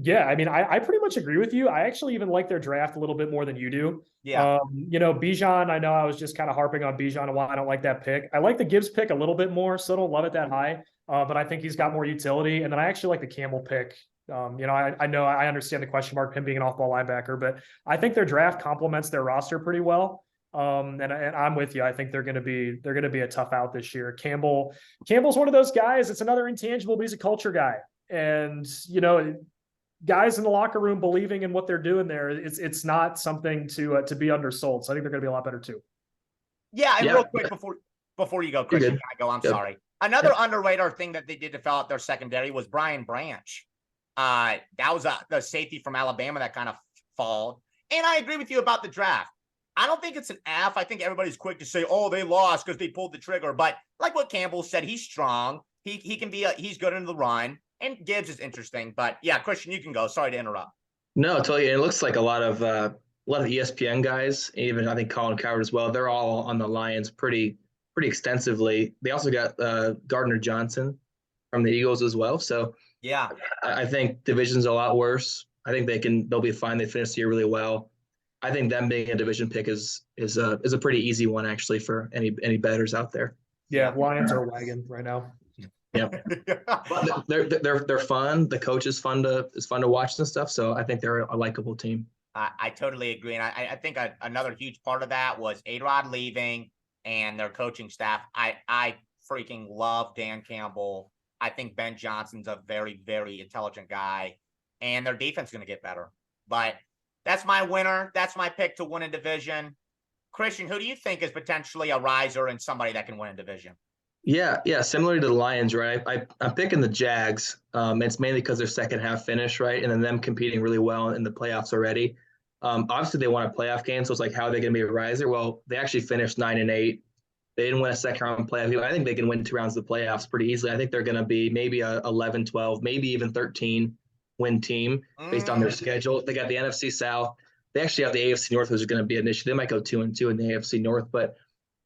Yeah, I mean, I pretty much agree with you. I actually even like their draft a little bit more than you do. Yeah. Bijan, I know I was just kind of harping on Bijan a while. I don't like that pick. I like the Gibbs pick a little bit more, so don't love it that high. But I think he's got more utility. And then I actually like the Campbell pick. I know I understand the question mark, him being an off-ball linebacker, but I think their draft complements their roster pretty well. And I'm with you. I think they're going to be a tough out this year. Campbell's one of those guys. It's another intangible, but he's a culture guy. And, guys in the locker room believing in what they're doing there, it's not something to be undersold. So I think they're going to be a lot better too. Yeah, and real quick before you go, Christian, I'm sorry. Another underrated thing that they did to fill out their secondary was Brian Branch. That was the safety from Alabama that kind of falled. And I agree with you about the draft. I don't think it's an F. I think everybody's quick to say, oh, they lost because they pulled the trigger. But like what Campbell said, he's strong. He can be he's good into the run. And Gibbs is interesting. But yeah, Christian, you can go. Sorry to interrupt. No, totally. It looks like a lot of ESPN guys, even I think Colin Coward as well. They're all on the Lions pretty extensively. They also got Gardner Johnson from the Eagles as well. So yeah, I think division's a lot worse. I think they'll be fine. They finished the year really well. I think them being a division pick is a pretty easy one actually for any bettors out there. Yeah, Lions are wagon right now. Yeah, but they're fun. The coach is fun to watch and stuff. So I think they're a likable team. I totally agree, and I think another huge part of that was A-Rod leaving and their coaching staff. I freaking love Dan Campbell. I think Ben Johnson's a very, very intelligent guy, and their defense is going to get better. But that's my winner. That's my pick to win a division. Christian, who do you think is potentially a riser and somebody that can win a division? Yeah. Similar to the Lions, right? I'm picking the Jags. It's mainly because their second half finish, right? And then them competing really well in the playoffs already. Obviously, they won a playoff game, so it's like, how are they going to be a riser? Well, they actually finished 9-8. They didn't win a second round playoff game. I think they can win 2 rounds of the playoffs pretty easily. I think they're going to be maybe a 11, 12, maybe even 13 win team based on their schedule. They got the NFC South. They actually have the AFC North, which is going to be an issue. They might go 2-2 in the AFC North, but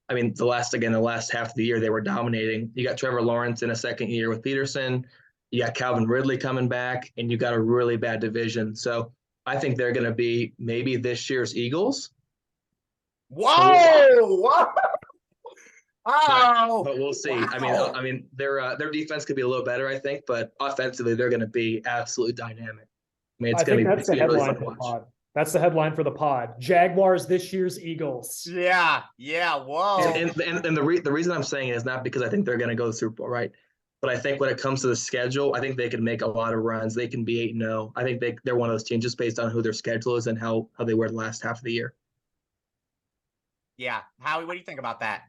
I mean, the last half of the year, they were dominating. You got Trevor Lawrence in a second year with Peterson. You got Calvin Ridley coming back, and you got a really bad division. So I think they're going to be maybe this year's Eagles. Whoa! But we'll see. Wow. I mean, their defense could be a little better, I think, but offensively, they're going to be absolutely dynamic. I mean, it's going to be that's the headline for the pod. That's the headline for the pod. Jaguars this year's Eagles. Yeah. Whoa. And the reason I'm saying it is not because I think they're going to go to the Super Bowl, right? But I think when it comes to the schedule, I think they can make a lot of runs. They can be 8-0. I think they're one of those teams just based on who their schedule is and how they were the last half of the year. Yeah. Howie, what do you think about that?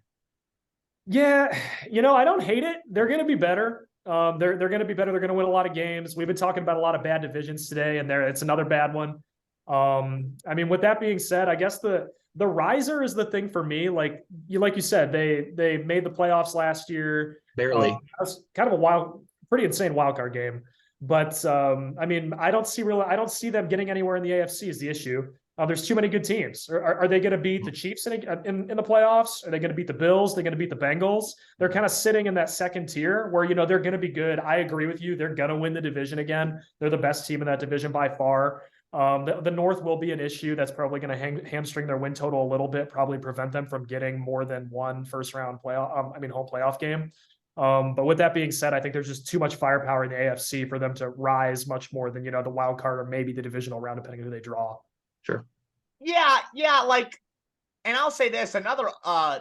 Yeah, I don't hate it. They're going to be better. They're going to be better. They're going to win a lot of games. We've been talking about a lot of bad divisions today, and it's another bad one. I mean, with that being said, I guess the riser is the thing for me. Like you said, they made the playoffs last year. Barely. That was kind of a pretty insane wild card game. But I mean, I don't see them getting anywhere in the AFC is the issue. There's too many good teams. Are they going to beat the Chiefs in the playoffs? Are they going to beat the Bills? They're going to beat the Bengals. They're kind of sitting in that second tier where, they're going to be good. I agree with you. They're going to win the division again. They're the best team in that division by far. The North will be an issue. That's probably going to hamstring their win total a little bit, probably prevent them from getting more than one first round home playoff game. But with that being said, I think there's just too much firepower in the AFC for them to rise much more than, the wild card or maybe the divisional round, depending on who they draw. Sure. Yeah. And I'll say this, another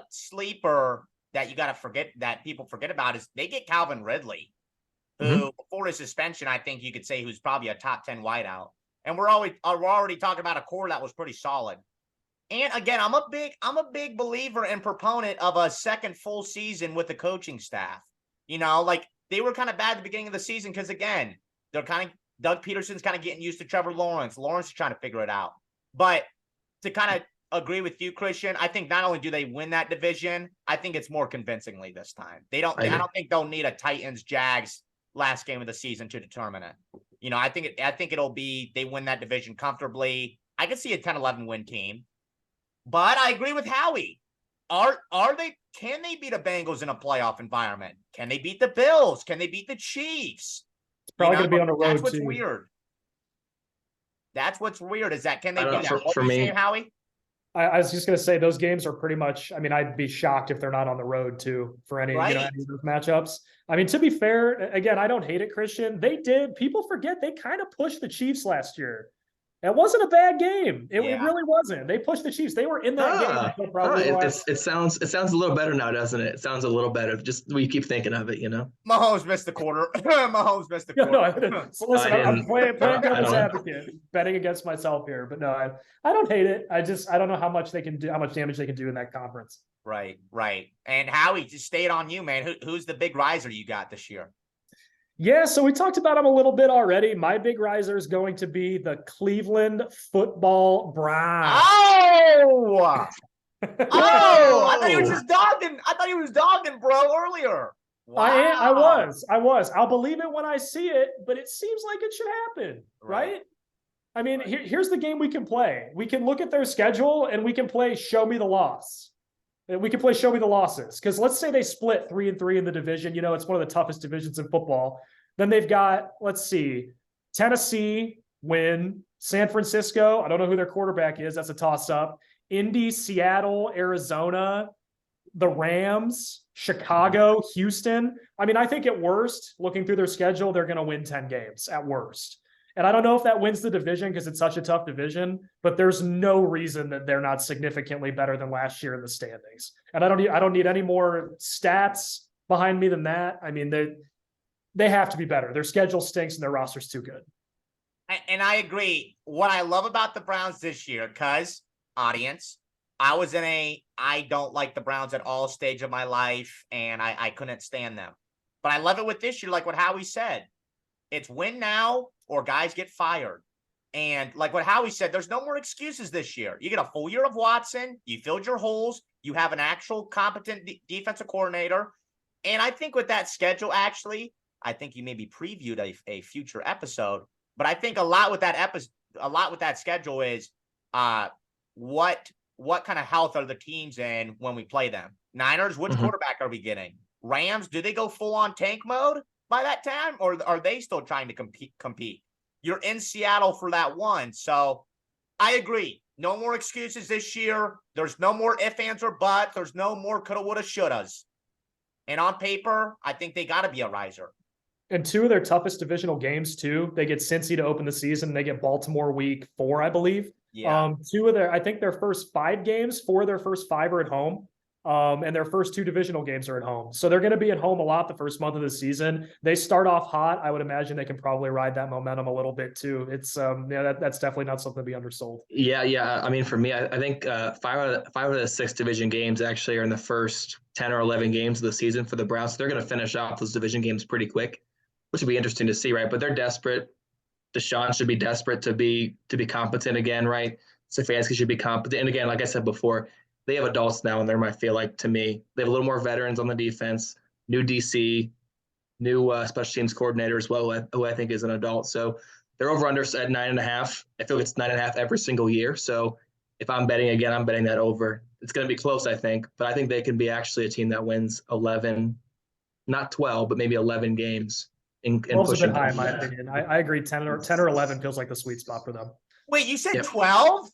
sleeper that you got to forget that people forget about is they get Calvin Ridley, who before his suspension, I think you could say who's probably a top 10 wideout. And we're already talking about a core that was pretty solid. And again, I'm a big believer and proponent of a second full season with the coaching staff. Like they were kind of bad at the beginning of the season because again, they're kind of Doug Peterson's kind of getting used to Trevor Lawrence. Lawrence is trying to figure it out. But to kind of agree with you, Christian, I think not only do they win that division, I think it's more convincingly this time. I don't think they'll need a Titans Jags last game of the season to determine it. I think it'll be they win that division comfortably. I could see a 10-11 win team. But I agree with Howie. Can they beat the Bengals in a playoff environment? Can they beat the Bills? Can they beat the Chiefs? It's probably going to be on the road That's what's too. weird. That's what's weird is that can they do that? For What are you me, saying, Howie? I was just going to say those games are pretty much. I mean, I'd be shocked if they're not on the road too for any any of those matchups. I mean, to be fair, again, I don't hate it, Christian. People forget they kind of pushed the Chiefs last year. It wasn't a bad game. It really wasn't. They pushed the Chiefs. They were in that game. It sounds a little better now, doesn't it? It sounds a little better. Just we keep thinking of it, Mahomes missed the quarter. Mahomes missed the quarter. No, so listen, I'm playing devil's advocate, betting against myself here. But no, I don't hate it. I don't know how much they can do, how much damage they can do in that conference. Right. And Howie, just stay it on you, man. Who's the big riser you got this year? Yeah, so we talked about them a little bit already. My big riser is going to be the Cleveland Football Browns. Oh! I thought he was just dogging. I thought he was dogging, bro, earlier. Wow. I was. I'll believe it when I see it, but it seems like it should happen, right? I mean, here's the game we can play. We can look at their schedule and we can play show me the loss. We can play show me the losses. Because let's say they split 3-3 in the division. It's one of the toughest divisions in football. Then they've got, let's see, Tennessee win, San Francisco. I don't know who their quarterback is. That's a toss-up. Indy, Seattle, Arizona, the Rams, Chicago, Houston. I mean, I think at worst, looking through their schedule, they're going to win 10 games at worst. And I don't know if that wins the division because it's such a tough division, but there's no reason that they're not significantly better than last year in the standings. And I don't need any more stats behind me than that. I mean, they have to be better. Their schedule stinks and their roster's too good. And I agree. What I love about the Browns this year, because audience, I was in I don't like the Browns at all stage of my life, and I couldn't stand them. But I love it with this year, like what Howie said. It's win now or guys get fired. And like what Howie said, there's no more excuses this year. You get a full year of Watson. You filled your holes. You have an actual competent defensive coordinator. And I think with that schedule, actually, I think you maybe previewed a future episode. But I think a lot with that schedule is what kind of health are the teams in when we play them? Niners, which quarterback are we getting? Rams, do they go full on tank mode by that time, or are they still trying to compete? You're in Seattle for that one. So I agree. No more excuses this year. There's no more ifs, ands, or buts. There's no more coulda, woulda, shouldas. And on paper, I think they got to be a riser. And two of their toughest divisional games, too. They get Cincy to open the season. They get Baltimore week 4, I believe. Yeah. I think their first 5 games, 4 of their first 5 are at home. And their first 2 divisional games are at home. So they're going to be at home a lot the first month of the season. They start off hot. I would imagine they can probably ride that momentum a little bit too. It's that's definitely not something to be undersold. Yeah. I mean, for me, I think 5 out of the 6 division games actually are in the first 10 or 11 games of the season for the Browns. So they're going to finish off those division games pretty quick, which will be interesting to see, right? But they're desperate. Deshaun should be desperate to be competent again, right? Stefanski should be competent. And again, like I said before, they have adults now in there, I feel like, to me. They have a little more veterans on the defense, new DC, new special teams coordinator as well, who I think is an adult. So they're over-under at 9.5. I feel like it's 9.5 every single year. So if I'm betting again, I'm betting that over. It's going to be close, I think. But I think they can be actually a team that wins 11, not 12, but maybe 11 games. In pushing a bit high, in my opinion. I agree. 10 or 11 feels like the sweet spot for them. Wait, you said 12?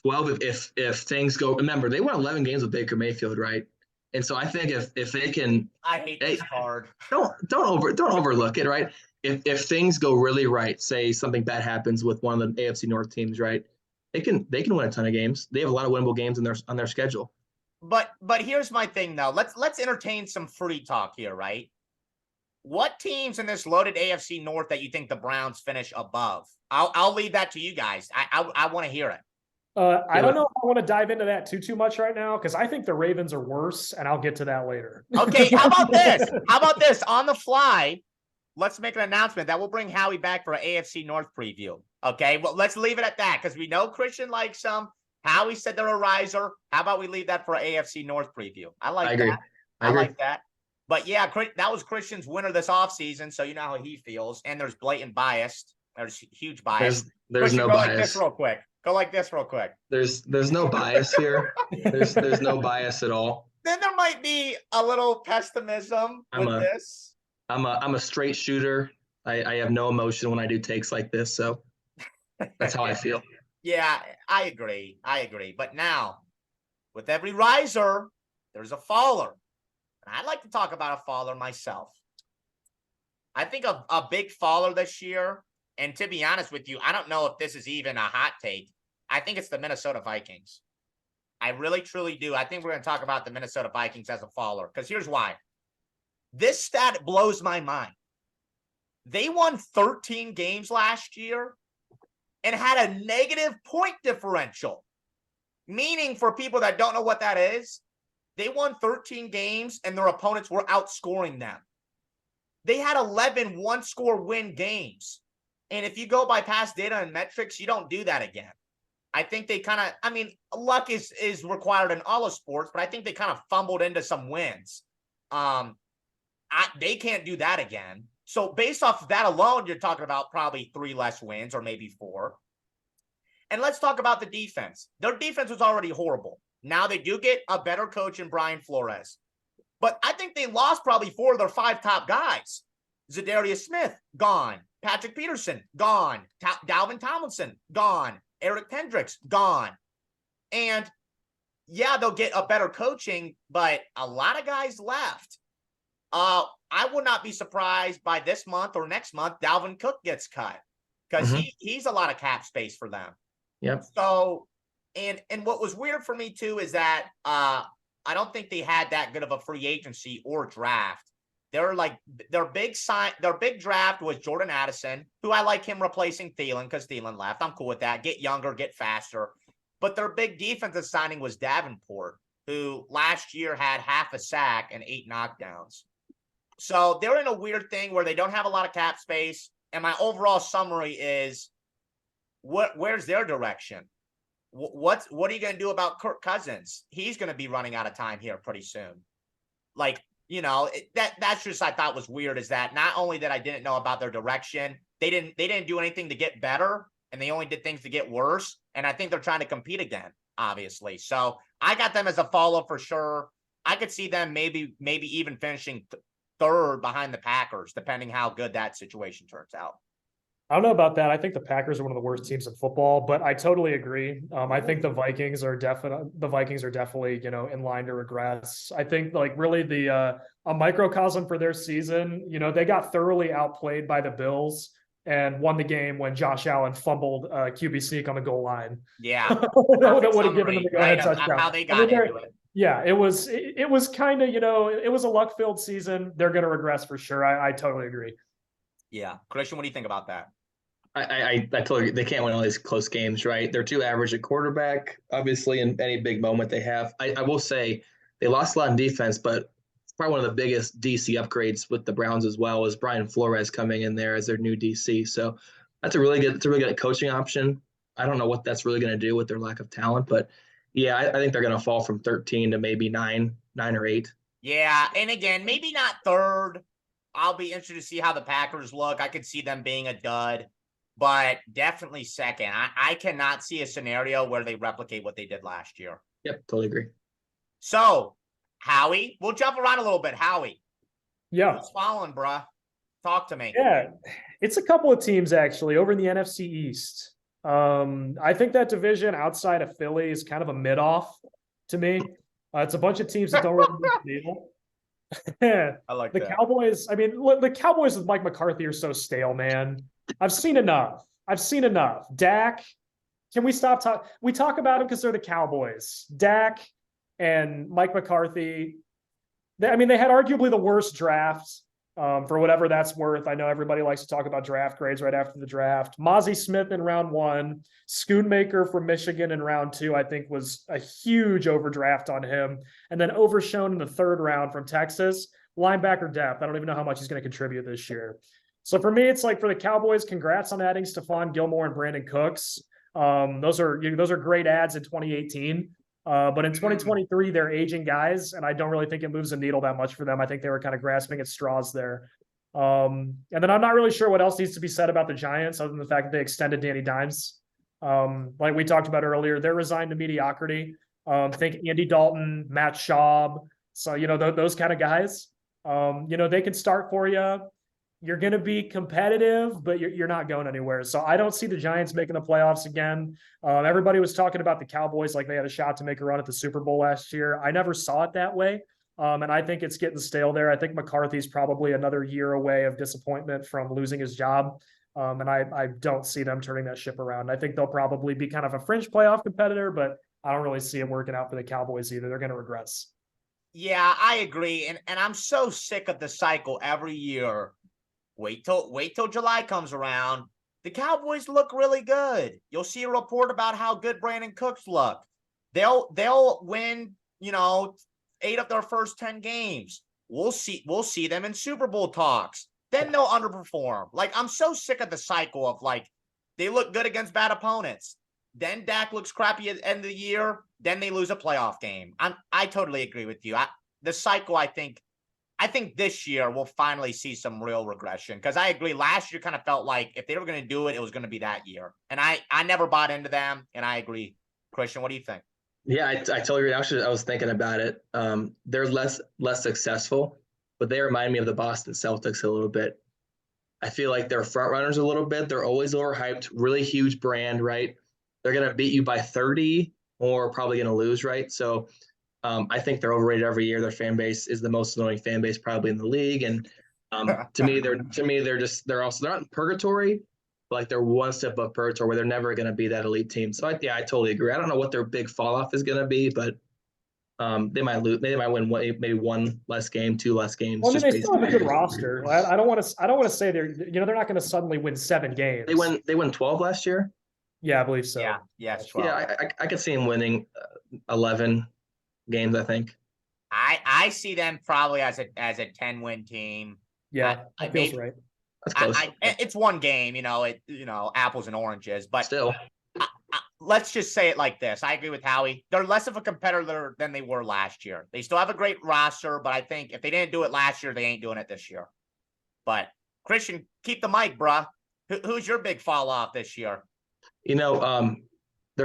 12 if things go. Remember, they won 11 games with Baker Mayfield, right? And so I think if they can, I hate this card. Don't overlook it, right? If things go really right, say something bad happens with one of the AFC North teams, right? They can win a ton of games. They have a lot of winnable games on their schedule. But here's my thing though. Let's entertain some free talk here, right? What teams in this loaded AFC North that you think the Browns finish above? I'll leave that to you guys. I want to hear it. I don't know if I want to dive into that too much right now because I think the Ravens are worse, and I'll get to that later. Okay, how about this? How about this? On the fly, let's make an announcement that we'll bring Howie back for an AFC North preview. Okay, well, let's leave it at that because we know Christian likes them. Howie said they're a riser. How about we leave that for an AFC North preview? I agree. that. I like that. But yeah, that was Christian's winner this offseason, so you know how he feels. And there's blatant bias. There's huge bias. There's Christian, no go bias. like this real quick. Go like this real quick. There's no bias here. There's no bias at all. Then there might be a little pessimism with this. I'm a straight shooter. I have no emotion when I do takes like this, so that's how I feel. Yeah, I agree. But now, with every riser, there's a faller. And I'd like to talk about a faller myself. I think a big faller this year, and to be honest with you, I don't know if this is even a hot take. I think it's the Minnesota Vikings. I really, truly do. I think we're going to talk about the Minnesota Vikings as a faller, because here's why. This stat blows my mind. They won 13 games last year and had a negative point differential. Meaning, for people that don't know what that is, they won 13 games and their opponents were outscoring them. They had 11 one-score win games. And if you go by past data and metrics, you don't do that again. I think they kind of, I mean, luck is required in all of sports, but I think they kind of fumbled into some wins. They can't do that again. So based off of that alone, you're talking about probably 3 less wins or maybe 4. And let's talk about the defense. Their defense was already horrible. Now they do get a better coach in Brian Flores. But I think they lost probably 4 of their 5 top guys. Zadarius Smith, gone. Patrick Peterson, gone. Dalvin Tomlinson, gone. Eric Kendricks, gone. And yeah, they'll get a better coaching, but a lot of guys left. I would not be surprised by this month or next month, Dalvin Cook gets cut because he's a lot of cap space for them. Yep. So, and what was weird for me too is that I don't think they had that good of a free agency or draft. They're like their big draft was Jordan Addison, who I like him replacing Thielen because Thielen left. I'm cool with that. Get younger, get faster. But their big defensive signing was Davenport, who last year had half a sack and 8 knockdowns. So they're in a weird thing where they don't have a lot of cap space. And my overall summary is, where's their direction? What are you going to do about Kirk Cousins? He's going to be running out of time here pretty soon. Like, you know, that's just I thought was weird is that not only that I didn't know about their direction, they didn't do anything to get better, and they only did things to get worse. And I think they're trying to compete again, obviously. So I got them as a follow for sure. I could see them maybe even finishing third behind the Packers, depending how good that situation turns out. I don't know about that. I think the Packers are one of the worst teams in football, but I totally agree. I think the Vikings are definitely, you know, in line to regress. I think like really a microcosm for their season, you know, they got thoroughly outplayed by the Bills and won the game when Josh Allen fumbled QB sneak on the goal line. Yeah. that would have given them the go-ahead touchdown. How they got into it. Yeah, it was kind of, you know, it was a luck-filled season. They're going to regress for sure. I totally agree. Yeah. Christian, what do you think about that? I totally, they can't win all these close games, right? They're too average at quarterback, obviously, in any big moment they have. I will say they lost a lot in defense, but probably one of the biggest DC upgrades with the Browns as well is Brian Flores coming in there as their new DC. So that's a really good coaching option. I don't know what that's really going to do with their lack of talent, but yeah, I think they're going to fall from 13 to maybe 9 or 8. Yeah, and again, maybe not third. I'll be interested to see how the Packers look. I could see them being a dud, but definitely second. I cannot see a scenario where they replicate what they did last year. Yep, totally agree. So, Howie, we'll jump around a little bit. Howie. Yeah. Who's following, bruh? Talk to me. Yeah, it's a couple of teams actually over in the NFC East. I think that division outside of Philly is kind of a mid-off to me. It's a bunch of teams that don't really move the needle. I like the that. Cowboys. I mean, the Cowboys with Mike McCarthy are so stale, man. I've seen enough. Dak, can we stop talking? We talk about them because they're the Cowboys. Dak and Mike McCarthy. They had arguably the worst draft for whatever that's worth. I know everybody likes to talk about draft grades right after the draft. Mozzie Smith in round 1, Schoonmaker from Michigan in round 2, I think was a huge overdraft on him. And then Overshown in the 3rd round from Texas. Linebacker depth. I don't even know how much he's going to contribute this year. So for me, it's like for the Cowboys, congrats on adding Stephon Gilmore and Brandon Cooks. Those are great ads in 2018. But in 2023, they're aging guys, and I don't really think it moves the needle that much for them. I think they were kind of grasping at straws there. And then I'm not really sure what else needs to be said about the Giants, other than the fact that they extended Danny Dimes. Like we talked about earlier, they're resigned to mediocrity. Think Andy Dalton, Matt Schaub. So, those kind of guys, they can start for you. You're going to be competitive, but you're not going anywhere. So I don't see the Giants making the playoffs again. Everybody was talking about the Cowboys like they had a shot to make a run at the Super Bowl last year. I never saw it that way. And I think it's getting stale there. I think McCarthy's probably another year away of disappointment from losing his job. And I don't see them turning that ship around. I think they'll probably be kind of a fringe playoff competitor, but I don't really see it working out for the Cowboys either. They're going to regress. Yeah, I agree. And I'm so sick of the cycle every year. Wait till July comes around. The Cowboys look really good. You'll see a report about how good Brandon Cooks look. They'll win, 8 of their first 10 games. We'll see them in Super Bowl talks. Then they'll underperform. Like, I'm so sick of the cycle of they look good against bad opponents. Then Dak looks crappy at the end of the year. Then they lose a playoff game. I totally agree with you. The cycle, I think this year we'll finally see some real regression, because I agree. Last year kind of felt like if they were going to do it, it was going to be that year. And I never bought into them, and I agree. Christian, what do you think? Yeah, I totally agree. Actually, I was thinking about it. They're less successful, but they remind me of the Boston Celtics a little bit. I feel like they're front runners a little bit. They're always overhyped, really huge brand, right? They're going to beat you by 30 or probably going to lose, right? So I think they're overrated every year. Their fan base is the most annoying fan base probably in the league. And to me, they're not in purgatory, but like they're one step above purgatory where they're never going to be that elite team. So I totally agree. I don't know what their big fall off is going to be, but they might lose. They might win maybe 1 less game, 2 less games. Well, they still have a good roster. I don't want to say they're not going to suddenly win 7 games. They won 12 last year. Yeah, I believe so. Yeah, 12. Yeah, I could see him winning 11 games, I think. I see them probably as a 10-win team. Yeah, that feels right. That's close. It's one game, apples and oranges, but still. Let's just say it like this. I agree with Howie. They're less of a competitor than they were last year. They still have a great roster, but I think if they didn't do it last year, they ain't doing it this year. But Christian, keep the mic, bruh. Who's your big fall off this year? They're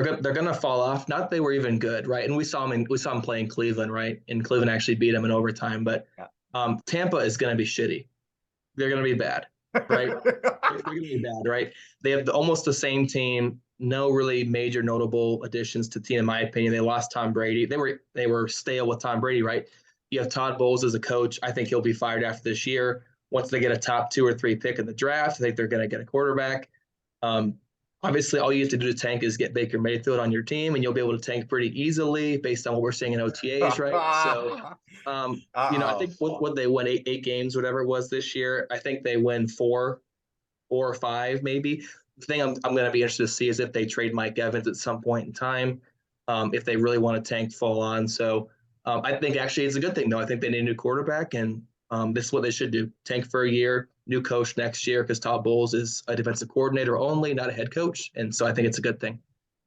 gonna fall off. Not that they were even good, right? And we saw them play in Cleveland, right? And Cleveland actually beat them in overtime. But Tampa is gonna be shitty. They're gonna be bad, right? They're gonna be bad, right? They have almost the same team. No really major notable additions to the team, in my opinion. They lost Tom Brady. They were stale with Tom Brady, right? You have Todd Bowles as a coach. I think he'll be fired after this year. Once they get a top 2 or 3 pick in the draft, I think they're gonna get a quarterback. Obviously, all you have to do to tank is get Baker Mayfield on your team, and you'll be able to tank pretty easily based on what we're seeing in OTAs, right? So, I think what they won 8 games, whatever it was this year. I think they win 4 or 5, maybe. The thing I'm going to be interested to see is if they trade Mike Evans at some point in time, if they really want to tank full on. So, I think actually it's a good thing, though. I think they need a new quarterback, and this is what they should do: tank for a year. New coach next year, because Todd Bowles is a defensive coordinator only, not a head coach, and so I think it's a good thing.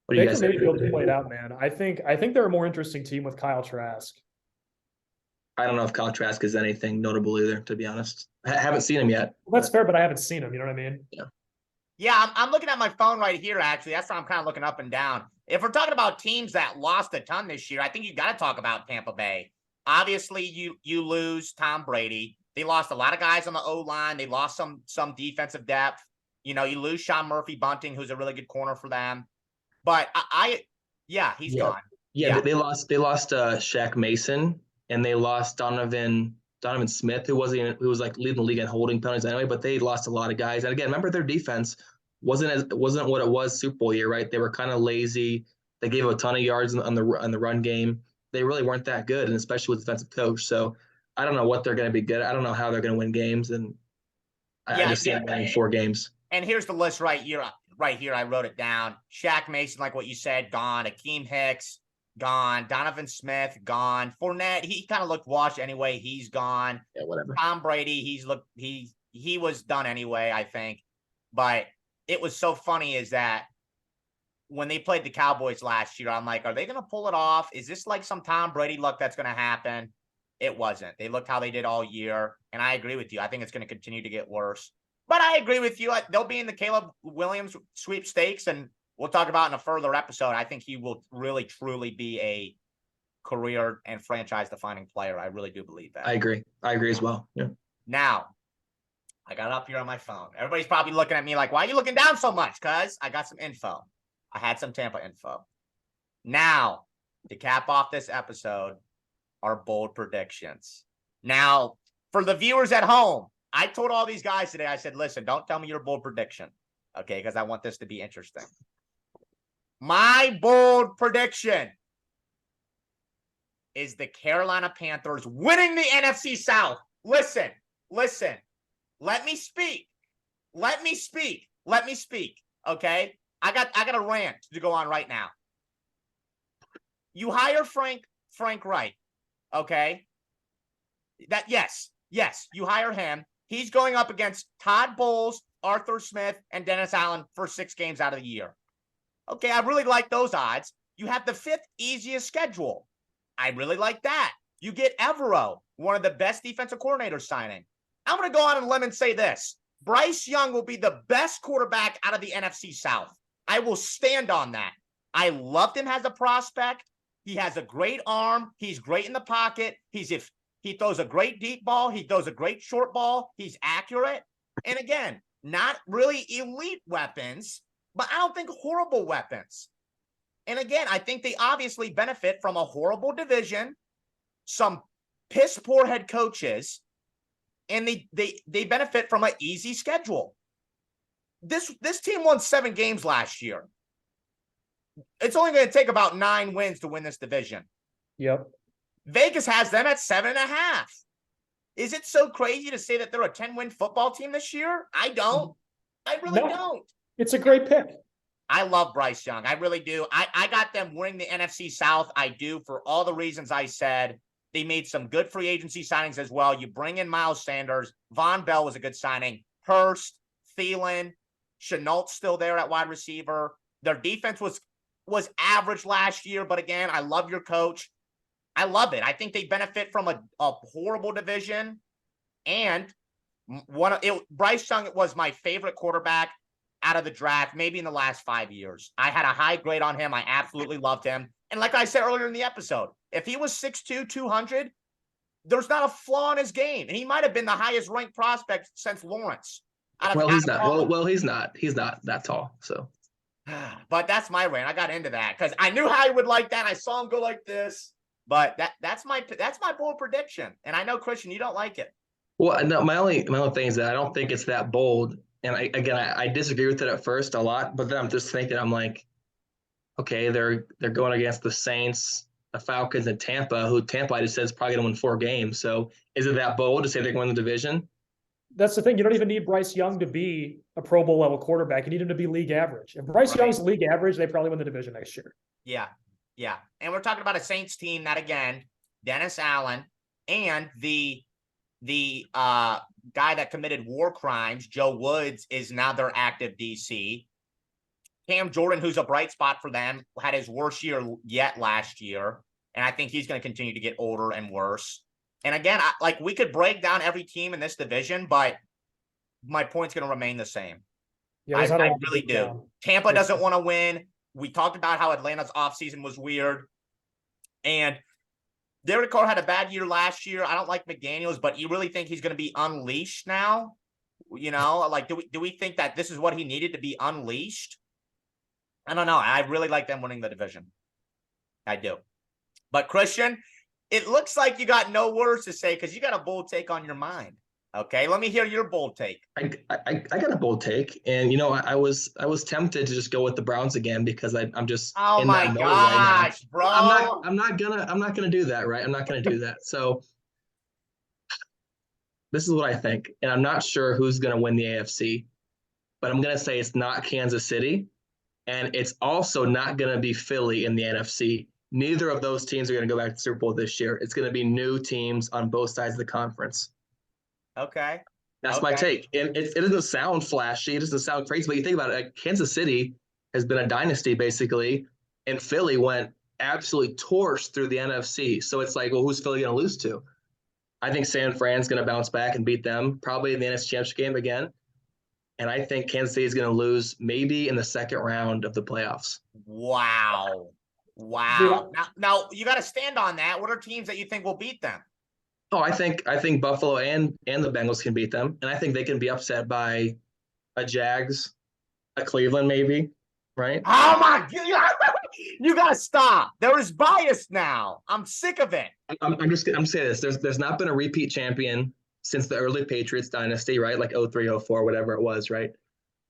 What do you guys think? Mayfield played out, man. I think they're a more interesting team with Kyle Trask. I don't know if Kyle Trask is anything notable either, to be honest. I haven't seen him yet. Well, that's fair, but I haven't seen him. You know what I mean? Yeah. I'm looking at my phone right here. Actually, that's why I'm kind of looking up and down. If we're talking about teams that lost a ton this year, I think you got to talk about Tampa Bay. Obviously, you lose Tom Brady. They lost a lot of guys on the O-line. They lost some defensive depth. You lose Sean Murphy-Bunting, who's a really good corner for them. But he's gone. Yeah, they lost Shaq Mason, and they lost Donovan Smith, who was like leading the league in holding penalties anyway. But they lost a lot of guys. And again, remember their defense wasn't what it was Super Bowl year, right? They were kind of lazy. They gave a ton of yards on the run game. They really weren't that good, and especially with the defensive coach. So I don't know what they're going to be good at. I don't know how they're going to win games, and I just see them winning 4 games. And here's the list right here. Right here, I wrote it down. Shaq Mason, like what you said, gone. Akeem Hicks, gone. Donovan Smith, gone. Fournette, he kind of looked washed anyway. He's gone. Yeah, whatever. Tom Brady, he was done anyway, I think. But it was so funny is that when they played the Cowboys last year, I'm like, are they going to pull it off? Is this like some Tom Brady luck that's going to happen? It wasn't. They looked how they did all year. And I agree with you. I think it's going to continue to get worse. But I agree with you. They'll be in the Caleb Williams sweepstakes, and we'll talk about in a further episode. I think he will really, truly be a career and franchise-defining player. I really do believe that. I agree. I agree as well. Yeah. Now, I got it up here on my phone. Everybody's probably looking at me like, why are you looking down so much? Because I got some info. I had some Tampa info. Now, to cap off this episode, our bold predictions. Now, for the viewers at home, I told all these guys today, I said, listen, don't tell me your bold prediction, okay, because I want this to be interesting. My bold prediction is the Carolina Panthers winning the NFC South. Listen. Let me speak, okay? I got a rant to go on right now. You hire Frank Wright, okay? Yes, you hire him. He's going up against Todd Bowles, Arthur Smith, and Dennis Allen for 6 games out of the year. Okay, I really like those odds. You have the 5th easiest schedule. I really like that. You get Evero, one of the best defensive coordinators signing. I'm going to go on a limb and say this. Bryce Young will be the best quarterback out of the NFC South. I will stand on that. I loved him as a prospect. He has a great arm. He's great in the pocket. He throws a great deep ball. He throws a great short ball. He's accurate. And again, not really elite weapons, but I don't think horrible weapons. And again, I think they obviously benefit from a horrible division, some piss poor head coaches, and they benefit from an easy schedule. This team won 7 games last year. It's only going to take about 9 wins to win this division. Yep. Vegas has them at 7.5. Is it so crazy to say that they're a 10-win football team this year? I don't. I really don't. It's a great pick. I love Bryce Young. I really do. I got them winning the NFC South. I do, for all the reasons I said. They made some good free agency signings as well. You bring in Miles Sanders. Von Bell was a good signing. Hurst, Thielen, Chenault's still there at wide receiver. Their defense was average last year, but again, I love your coach. I love it. I think they benefit from a horrible division. And Bryce Young was my favorite quarterback out of the draft, maybe in the last 5 years. I had a high grade on him. I absolutely loved him. And like I said earlier in the episode, if he was 6'2", 200, there's not a flaw in his game. And he might have been the highest ranked prospect since Lawrence. He's not. Well, he's not. He's not that tall. So, but that's my rant. I got into that because I knew Howie would like that. I saw him go like this. But that's my bold prediction. And I know, Christian, you don't like it. Well, no, my only thing is that I don't think it's that bold. And I disagree with it at first a lot, but then I'm just thinking, I'm like, okay, they're going against the Saints, the Falcons, and Tampa, who Tampa I just said is probably going to win 4 games. So is it that bold to say they're going to win the division? That's the thing. You don't even need Bryce Young to be a Pro Bowl level quarterback. You need him to be league average. If Bryce Young's league average, they probably win the division next year. Yeah. And we're talking about a Saints team that, again, Dennis Allen and the guy that committed war crimes, Joe Woods, is now their active DC. Cam Jordan, who's a bright spot for them, had his worst year yet last year. And I think he's going to continue to get older and worse. And again, we could break down every team in this division, but my point's going to remain the same. Yeah, I really do. Tampa doesn't want to win. We talked about how Atlanta's offseason was weird. And Derek Carr had a bad year last year. I don't like McDaniels, but you really think he's going to be unleashed now? You know, do we think that this is what he needed to be unleashed? I don't know. I really like them winning the division. I do. But Christian, it looks like you got no words to say because you got a bold take on your mind. Okay, let me hear your bold take. I got a bold take, and I was tempted to just go with the Browns again because I'm just in that mode right now. Bro! I'm not gonna do that, right? I'm not gonna do that. So This is what I think, and I'm not sure who's going to win the AFC, but I'm going to say it's not Kansas City, and it's also not going to be Philly in the NFC. Neither of those teams are going to go back to the Super Bowl this year. It's going to be new teams on both sides of the conference. Okay. That's my take. And it doesn't sound flashy. It doesn't sound crazy. But you think about it, Kansas City has been a dynasty, basically, and Philly went absolutely torched through the NFC. So it's like, well, who's Philly going to lose to? I think San Fran's going to bounce back and beat them, probably in the NFC Championship game again. And I think Kansas City is going to lose maybe in the second round of the playoffs. Wow. Wow. Now you got to stand on that. What are teams that you think will beat them? Oh, I think Buffalo and the Bengals can beat them, and I think they can be upset by a Jags, a Cleveland, maybe, right? Oh my God! You got to stop. There is bias now. I'm sick of it. I'm saying this. There's not been a repeat champion since the early Patriots dynasty, right? Like 03, 04, whatever it was, right?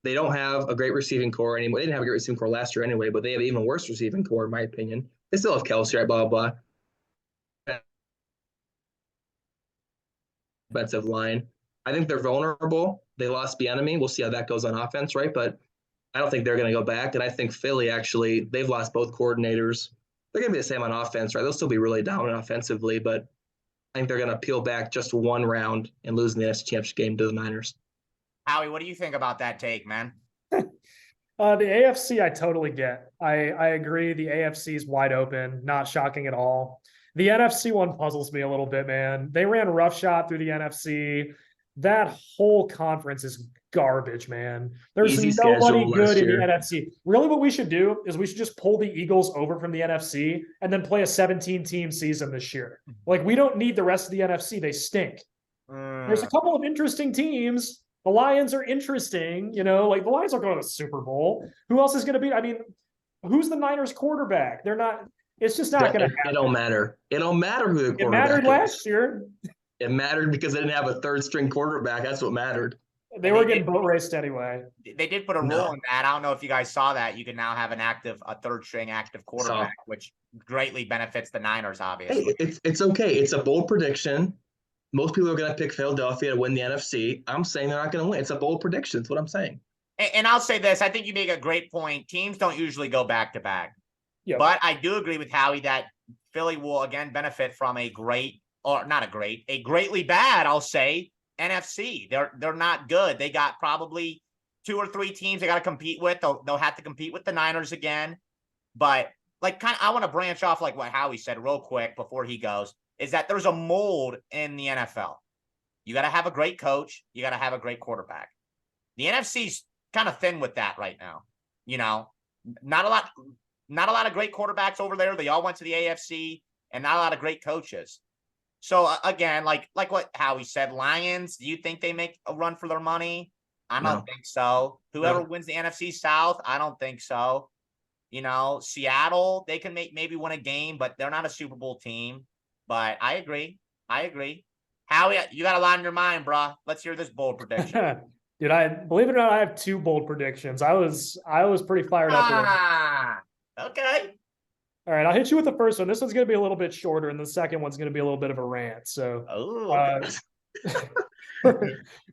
They don't have a great receiving core anymore. They didn't have a great receiving core last year anyway, but they have an even worse receiving core, in my opinion. They still have Kelsey, right? Blah, blah, blah. Offensive line. I think they're vulnerable. They lost Bieniemy. We'll see how that goes on offense, right? But I don't think they're going to go back. And I think Philly, actually, they've lost both coordinators. They're going to be the same on offense, right? They'll still be really dominant offensively, but I think they're going to peel back just one round and lose in the NFC Championship game to the Niners. Howie, what do you think about that take, man? The AFC, I totally get. I agree. The AFC is wide open. Not shocking at all. The NFC one puzzles me a little bit, man. They ran roughshod through the NFC. That whole conference is garbage, man. There's nobody good in the NFC. Really, what we should do is we should just pull the Eagles over from the NFC and then play a 17-team season this year. Like, we don't need the rest of the NFC. They stink. There's a couple of interesting teams. The Lions are interesting, like the Lions are going to the Super Bowl. Who else is going to be? I mean, who's the Niners quarterback? They're not, it's just not going to happen. It don't matter. It don't matter who the quarterback is. It mattered last year. It mattered because they didn't have a third string quarterback. That's what mattered. They were getting boat raced anyway. They did put a rule in that. I don't know if you guys saw that. You can now have a third string active quarterback, which greatly benefits the Niners, obviously. Hey, it's okay. It's a bold prediction. Most people are going to pick Philadelphia to win the NFC. I'm saying they're not going to win. It's a bold prediction. That's what I'm saying. And I'll say this. I think you make a great point. Teams don't usually go back-to-back. Yep. But I do agree with Howie that Philly will, again, benefit from a greatly bad, I'll say, NFC. They're not good. They got probably 2 or 3 teams they got to compete with. They'll have to compete with the Niners again. But, I want to branch off like what Howie said real quick before he goes. Is that there's a mold in the NFL. You got to have a great coach. You got to have a great quarterback. The NFC's kind of thin with that right now. Not a lot of great quarterbacks over there. They all went to the AFC, and not a lot of great coaches. So again, like what Howie said, Lions, do you think they make a run for their money? I don't think so. Whoever wins the NFC South, I don't think so. Seattle, they can maybe win a game, but they're not a Super Bowl team. But I agree. Howie, you got a lot in your mind, bro. Let's hear this bold prediction. Dude, believe it or not, I have 2 bold predictions. I was pretty fired up. Okay. All right, I'll hit you with the first one. This one's going to be a little bit shorter, and the second one's going to be a little bit of a rant. So,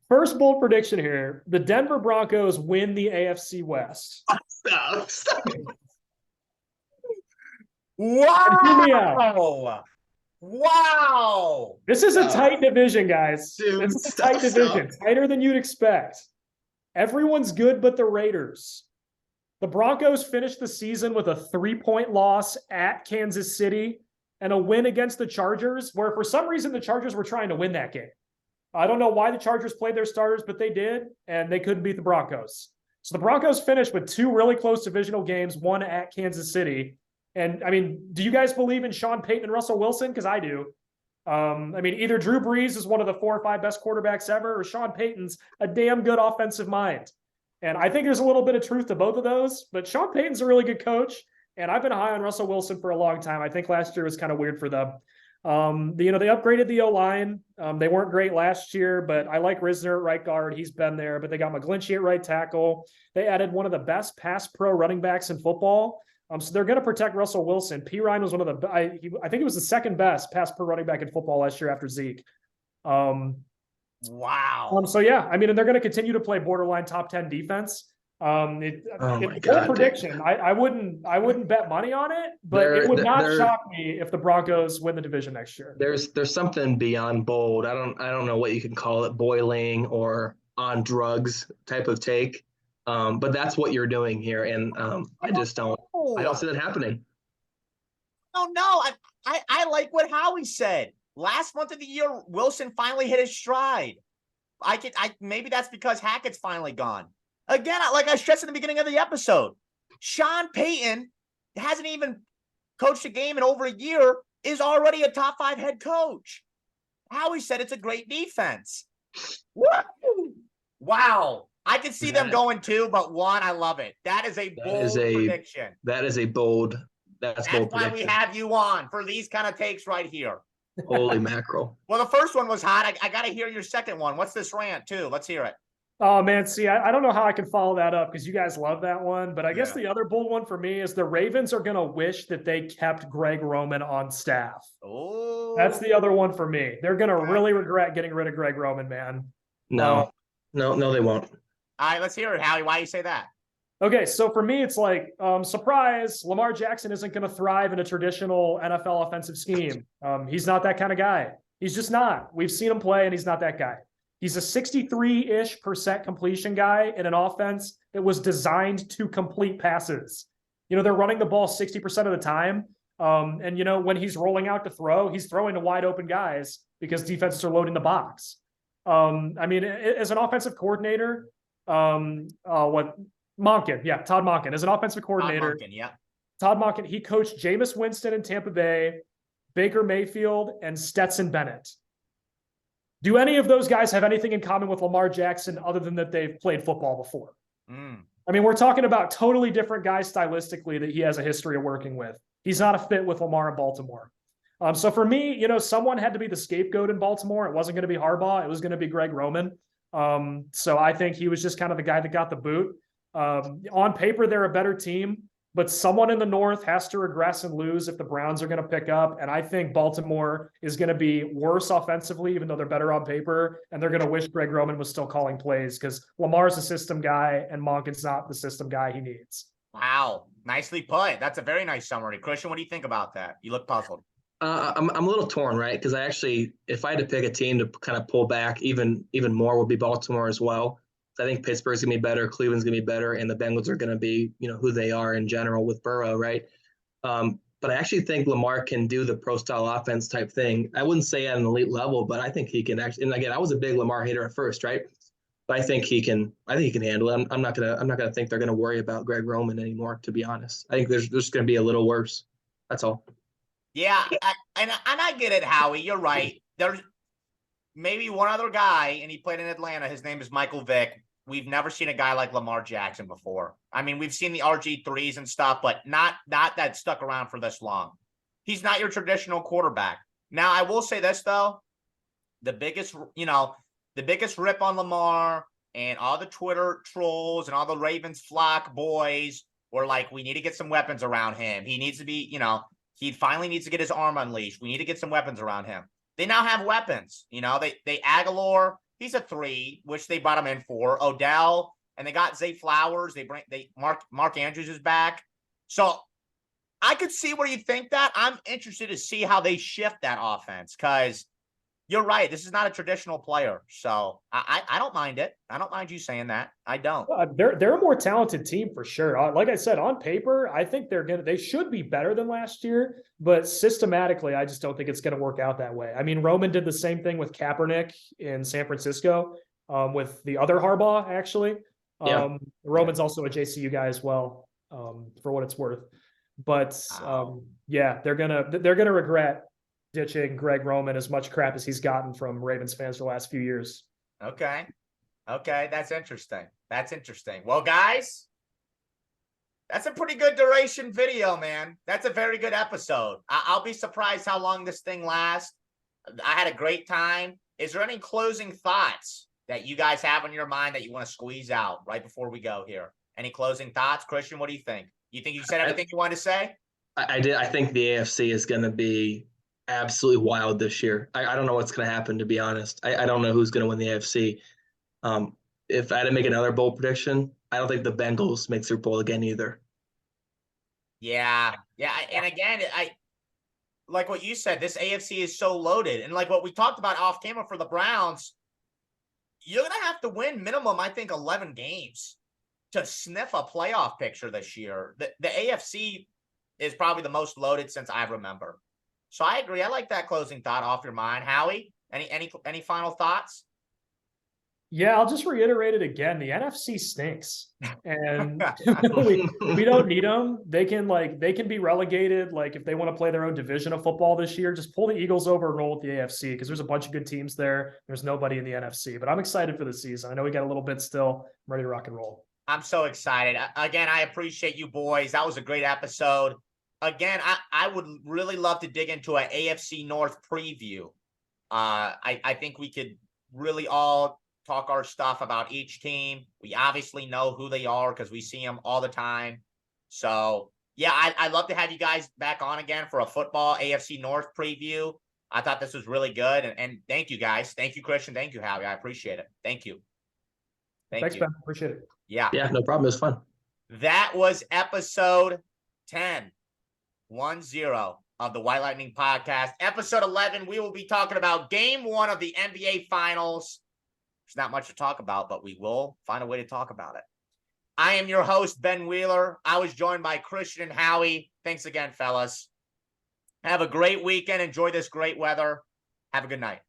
first bold prediction here: the Denver Broncos win the AFC West. Wow! Wow! This is a tight division, guys. This is a tight division, tighter than you'd expect. Everyone's good but the Raiders. The Broncos finished the season with a 3-point loss at Kansas City and a win against the Chargers, where for some reason the Chargers were trying to win that game. I don't know why the Chargers played their starters, but they did, and they couldn't beat the Broncos. So the Broncos finished with 2 really close divisional games, one at Kansas City. And, I mean, do you guys believe in Sean Payton and Russell Wilson? Because I do. Either Drew Brees is one of the 4 or 5 best quarterbacks ever, or Sean Payton's a damn good offensive mind. And I think there's a little bit of truth to both of those. But Sean Payton's a really good coach, and I've been high on Russell Wilson for a long time. I think last year was kind of weird for them. They upgraded the O-line. They weren't great last year, but I like Risner at right guard. He's been there. But they got McGlinchey at right tackle. They added one of the best pass pro running backs in football. So they're going to protect Russell Wilson. P. Ryan was one of the, I think he was the second best pass per running back in football last year after Zeke. Wow. So yeah, I mean, and they're going to continue to play borderline top 10 defense. Oh my God, prediction. I wouldn't bet money on it, but it would not shock me if the Broncos win the division next year. There's something beyond bold. I don't know what you can call it, boiling or on drugs type of take. But that's what you're doing here, and I don't see that happening. Oh no, I like what Howie said. Last month of the year, Wilson finally hit his stride. Maybe that's because Hackett's finally gone. Again, like I stressed in the beginning of the episode, Sean Payton hasn't even coached a game in over a year, is already a top 5 head coach. Howie said it's a great defense. Woo! Wow. I could see them going 2, but 1, I love it. That is a bold prediction. That is a bold. That's bold why prediction. We have you on for these kind of takes right here. Holy mackerel. Well, the first one was hot. I got to hear your second one. What's this rant too? Let's hear it. Oh man, see, I don't know how I can follow that up because you guys love that one. But I guess the other bold one for me is the Ravens are going to wish that they kept Greg Roman on staff. Oh, that's the other one for me. They're going to really regret getting rid of Greg Roman, man. No, they won't. All right, let's hear it, Howie. Why do you say that? Okay, so for me, it's like, surprise, Lamar Jackson isn't going to thrive in a traditional NFL offensive scheme. He's not that kind of guy. He's just not. We've seen him play, and he's not that guy. He's a 63-ish% completion guy in an offense that was designed to complete passes. You know, they're running the ball 60% of the time. And, you know, when he's rolling out to throw, he's throwing to wide open guys because defenses are loading the box. I mean, as an offensive coordinator, Monken, Todd Monken, as an offensive coordinator. Todd Monken, he coached Jameis Winston in Tampa Bay, Baker Mayfield, and Stetson Bennett. Do any of those guys have anything in common with Lamar Jackson other than that they've played football before? I mean, we're talking about totally different guys stylistically that he has a history of working with. He's not a fit with Lamar in Baltimore. So for me, you know, someone had to be the scapegoat in Baltimore. It wasn't going to be Harbaugh. It was going to be Greg Roman. So I think he was just kind of the guy that got the boot. On paper, they're a better team, but someone in the North has to regress and lose if the Browns are going to pick up. And I think Baltimore is going to be worse offensively, even though they're better on paper. And they're going to wish Greg Roman was still calling plays because Lamar's a system guy and Monken's not the system guy he needs. Wow. Nicely put. That's a very nice summary. Christian, what do you think about that? You look puzzled. I'm a little torn, right? Because if I had to pick a team to kind of pull back even more, would be Baltimore as well. I think Pittsburgh's gonna be better, Cleveland's gonna be better, and the Bengals are gonna be, you know, who they are in general with Burrow, right? But I actually think Lamar can do the pro style offense type thing. I wouldn't say at an elite level, but I think he can actually. And again, I was a big Lamar hater at first, right? But I think he can handle it. I'm not gonna think they're gonna worry about Greg Roman anymore. To be honest, I think there's gonna be a little worse. That's all. Yeah, and I get it, Howie. You're right. There's maybe one other guy, and he played in Atlanta. His name is Michael Vick. We've never seen a guy like Lamar Jackson before. I mean, we've seen the RG3s and stuff, but not that stuck around for this long. He's not your traditional quarterback. Now, I will say this, though. The biggest rip on Lamar and all the Twitter trolls and all the Ravens flock boys were like, we need to get some weapons around him. He needs to be, you know, he finally needs to get his arm unleashed. We need to get some weapons around him. They now have weapons. You know, they Aguilar, he's a 3, which they brought him in for. Odell, and they got Zay Flowers. Mark Andrews is back. So I could see where you think that. I'm interested to see how they shift that offense because you're right. This is not a traditional player. So I don't mind it. I don't mind you saying that. I don't. They're a more talented team for sure. Like I said, on paper, I think they should be better than last year, but systematically, I just don't think it's going to work out that way. I mean, Roman did the same thing with Kaepernick in San Francisco, with the other Harbaugh, actually. Roman's also a JCU guy as well, for what it's worth. But they're gonna regret ditching Greg Roman as much crap as he's gotten from Ravens fans the last few years. Okay. That's interesting. Well, guys, that's a pretty good duration video, man. That's a very good episode. I'll be surprised how long this thing lasts. I had a great time. Is there any closing thoughts that you guys have on your mind that you want to squeeze out right before we go here? Any closing thoughts? Christian, what do you think? You think you said everything you wanted to say? I did. I think the AFC is going to be absolutely wild this year. I don't know what's going to happen, to be honest. I don't know who's going to win the AFC. If I had to make another bold prediction, I don't think the Bengals make Super Bowl again either. Yeah. And again, I like what you said, this AFC is so loaded. And like what we talked about off camera for the Browns, you're going to have to win minimum, I think, 11 games to sniff a playoff picture this year. The AFC is probably the most loaded since I remember. So I agree. I like that closing thought off your mind. Howie, any final thoughts? Yeah, I'll just reiterate it again. The NFC stinks, and we don't need them. They can be relegated. Like if they want to play their own division of football this year, just pull the Eagles over and roll with the AFC because there's a bunch of good teams there. There's nobody in the NFC, but I'm excited for the season. I know we got a little bit still. I'm ready to rock and roll. I'm so excited. Again, I appreciate you boys. That was a great episode. Again, I would really love to dig into an AFC North preview. I think we could really all talk our stuff about each team. We obviously know who they are because we see them all the time. So, yeah, I'd love to have you guys back on again for a football AFC North preview. I thought this was really good. And thank you, guys. Thank you, Christian. Thank you, Howie. I appreciate it. Thank you. Thanks, Ben. Appreciate it. Yeah. Yeah, no problem. It was fun. That was episode 10 of the White Lightning podcast. Episode 11, we will be talking about game 1 of the NBA Finals. There's not much to talk about, but we will find a way to talk about it. I am your host, Ben Wheeler. I was joined by Christian and Howie. Thanks again, fellas. Have a great weekend. Enjoy this great weather. Have a good night.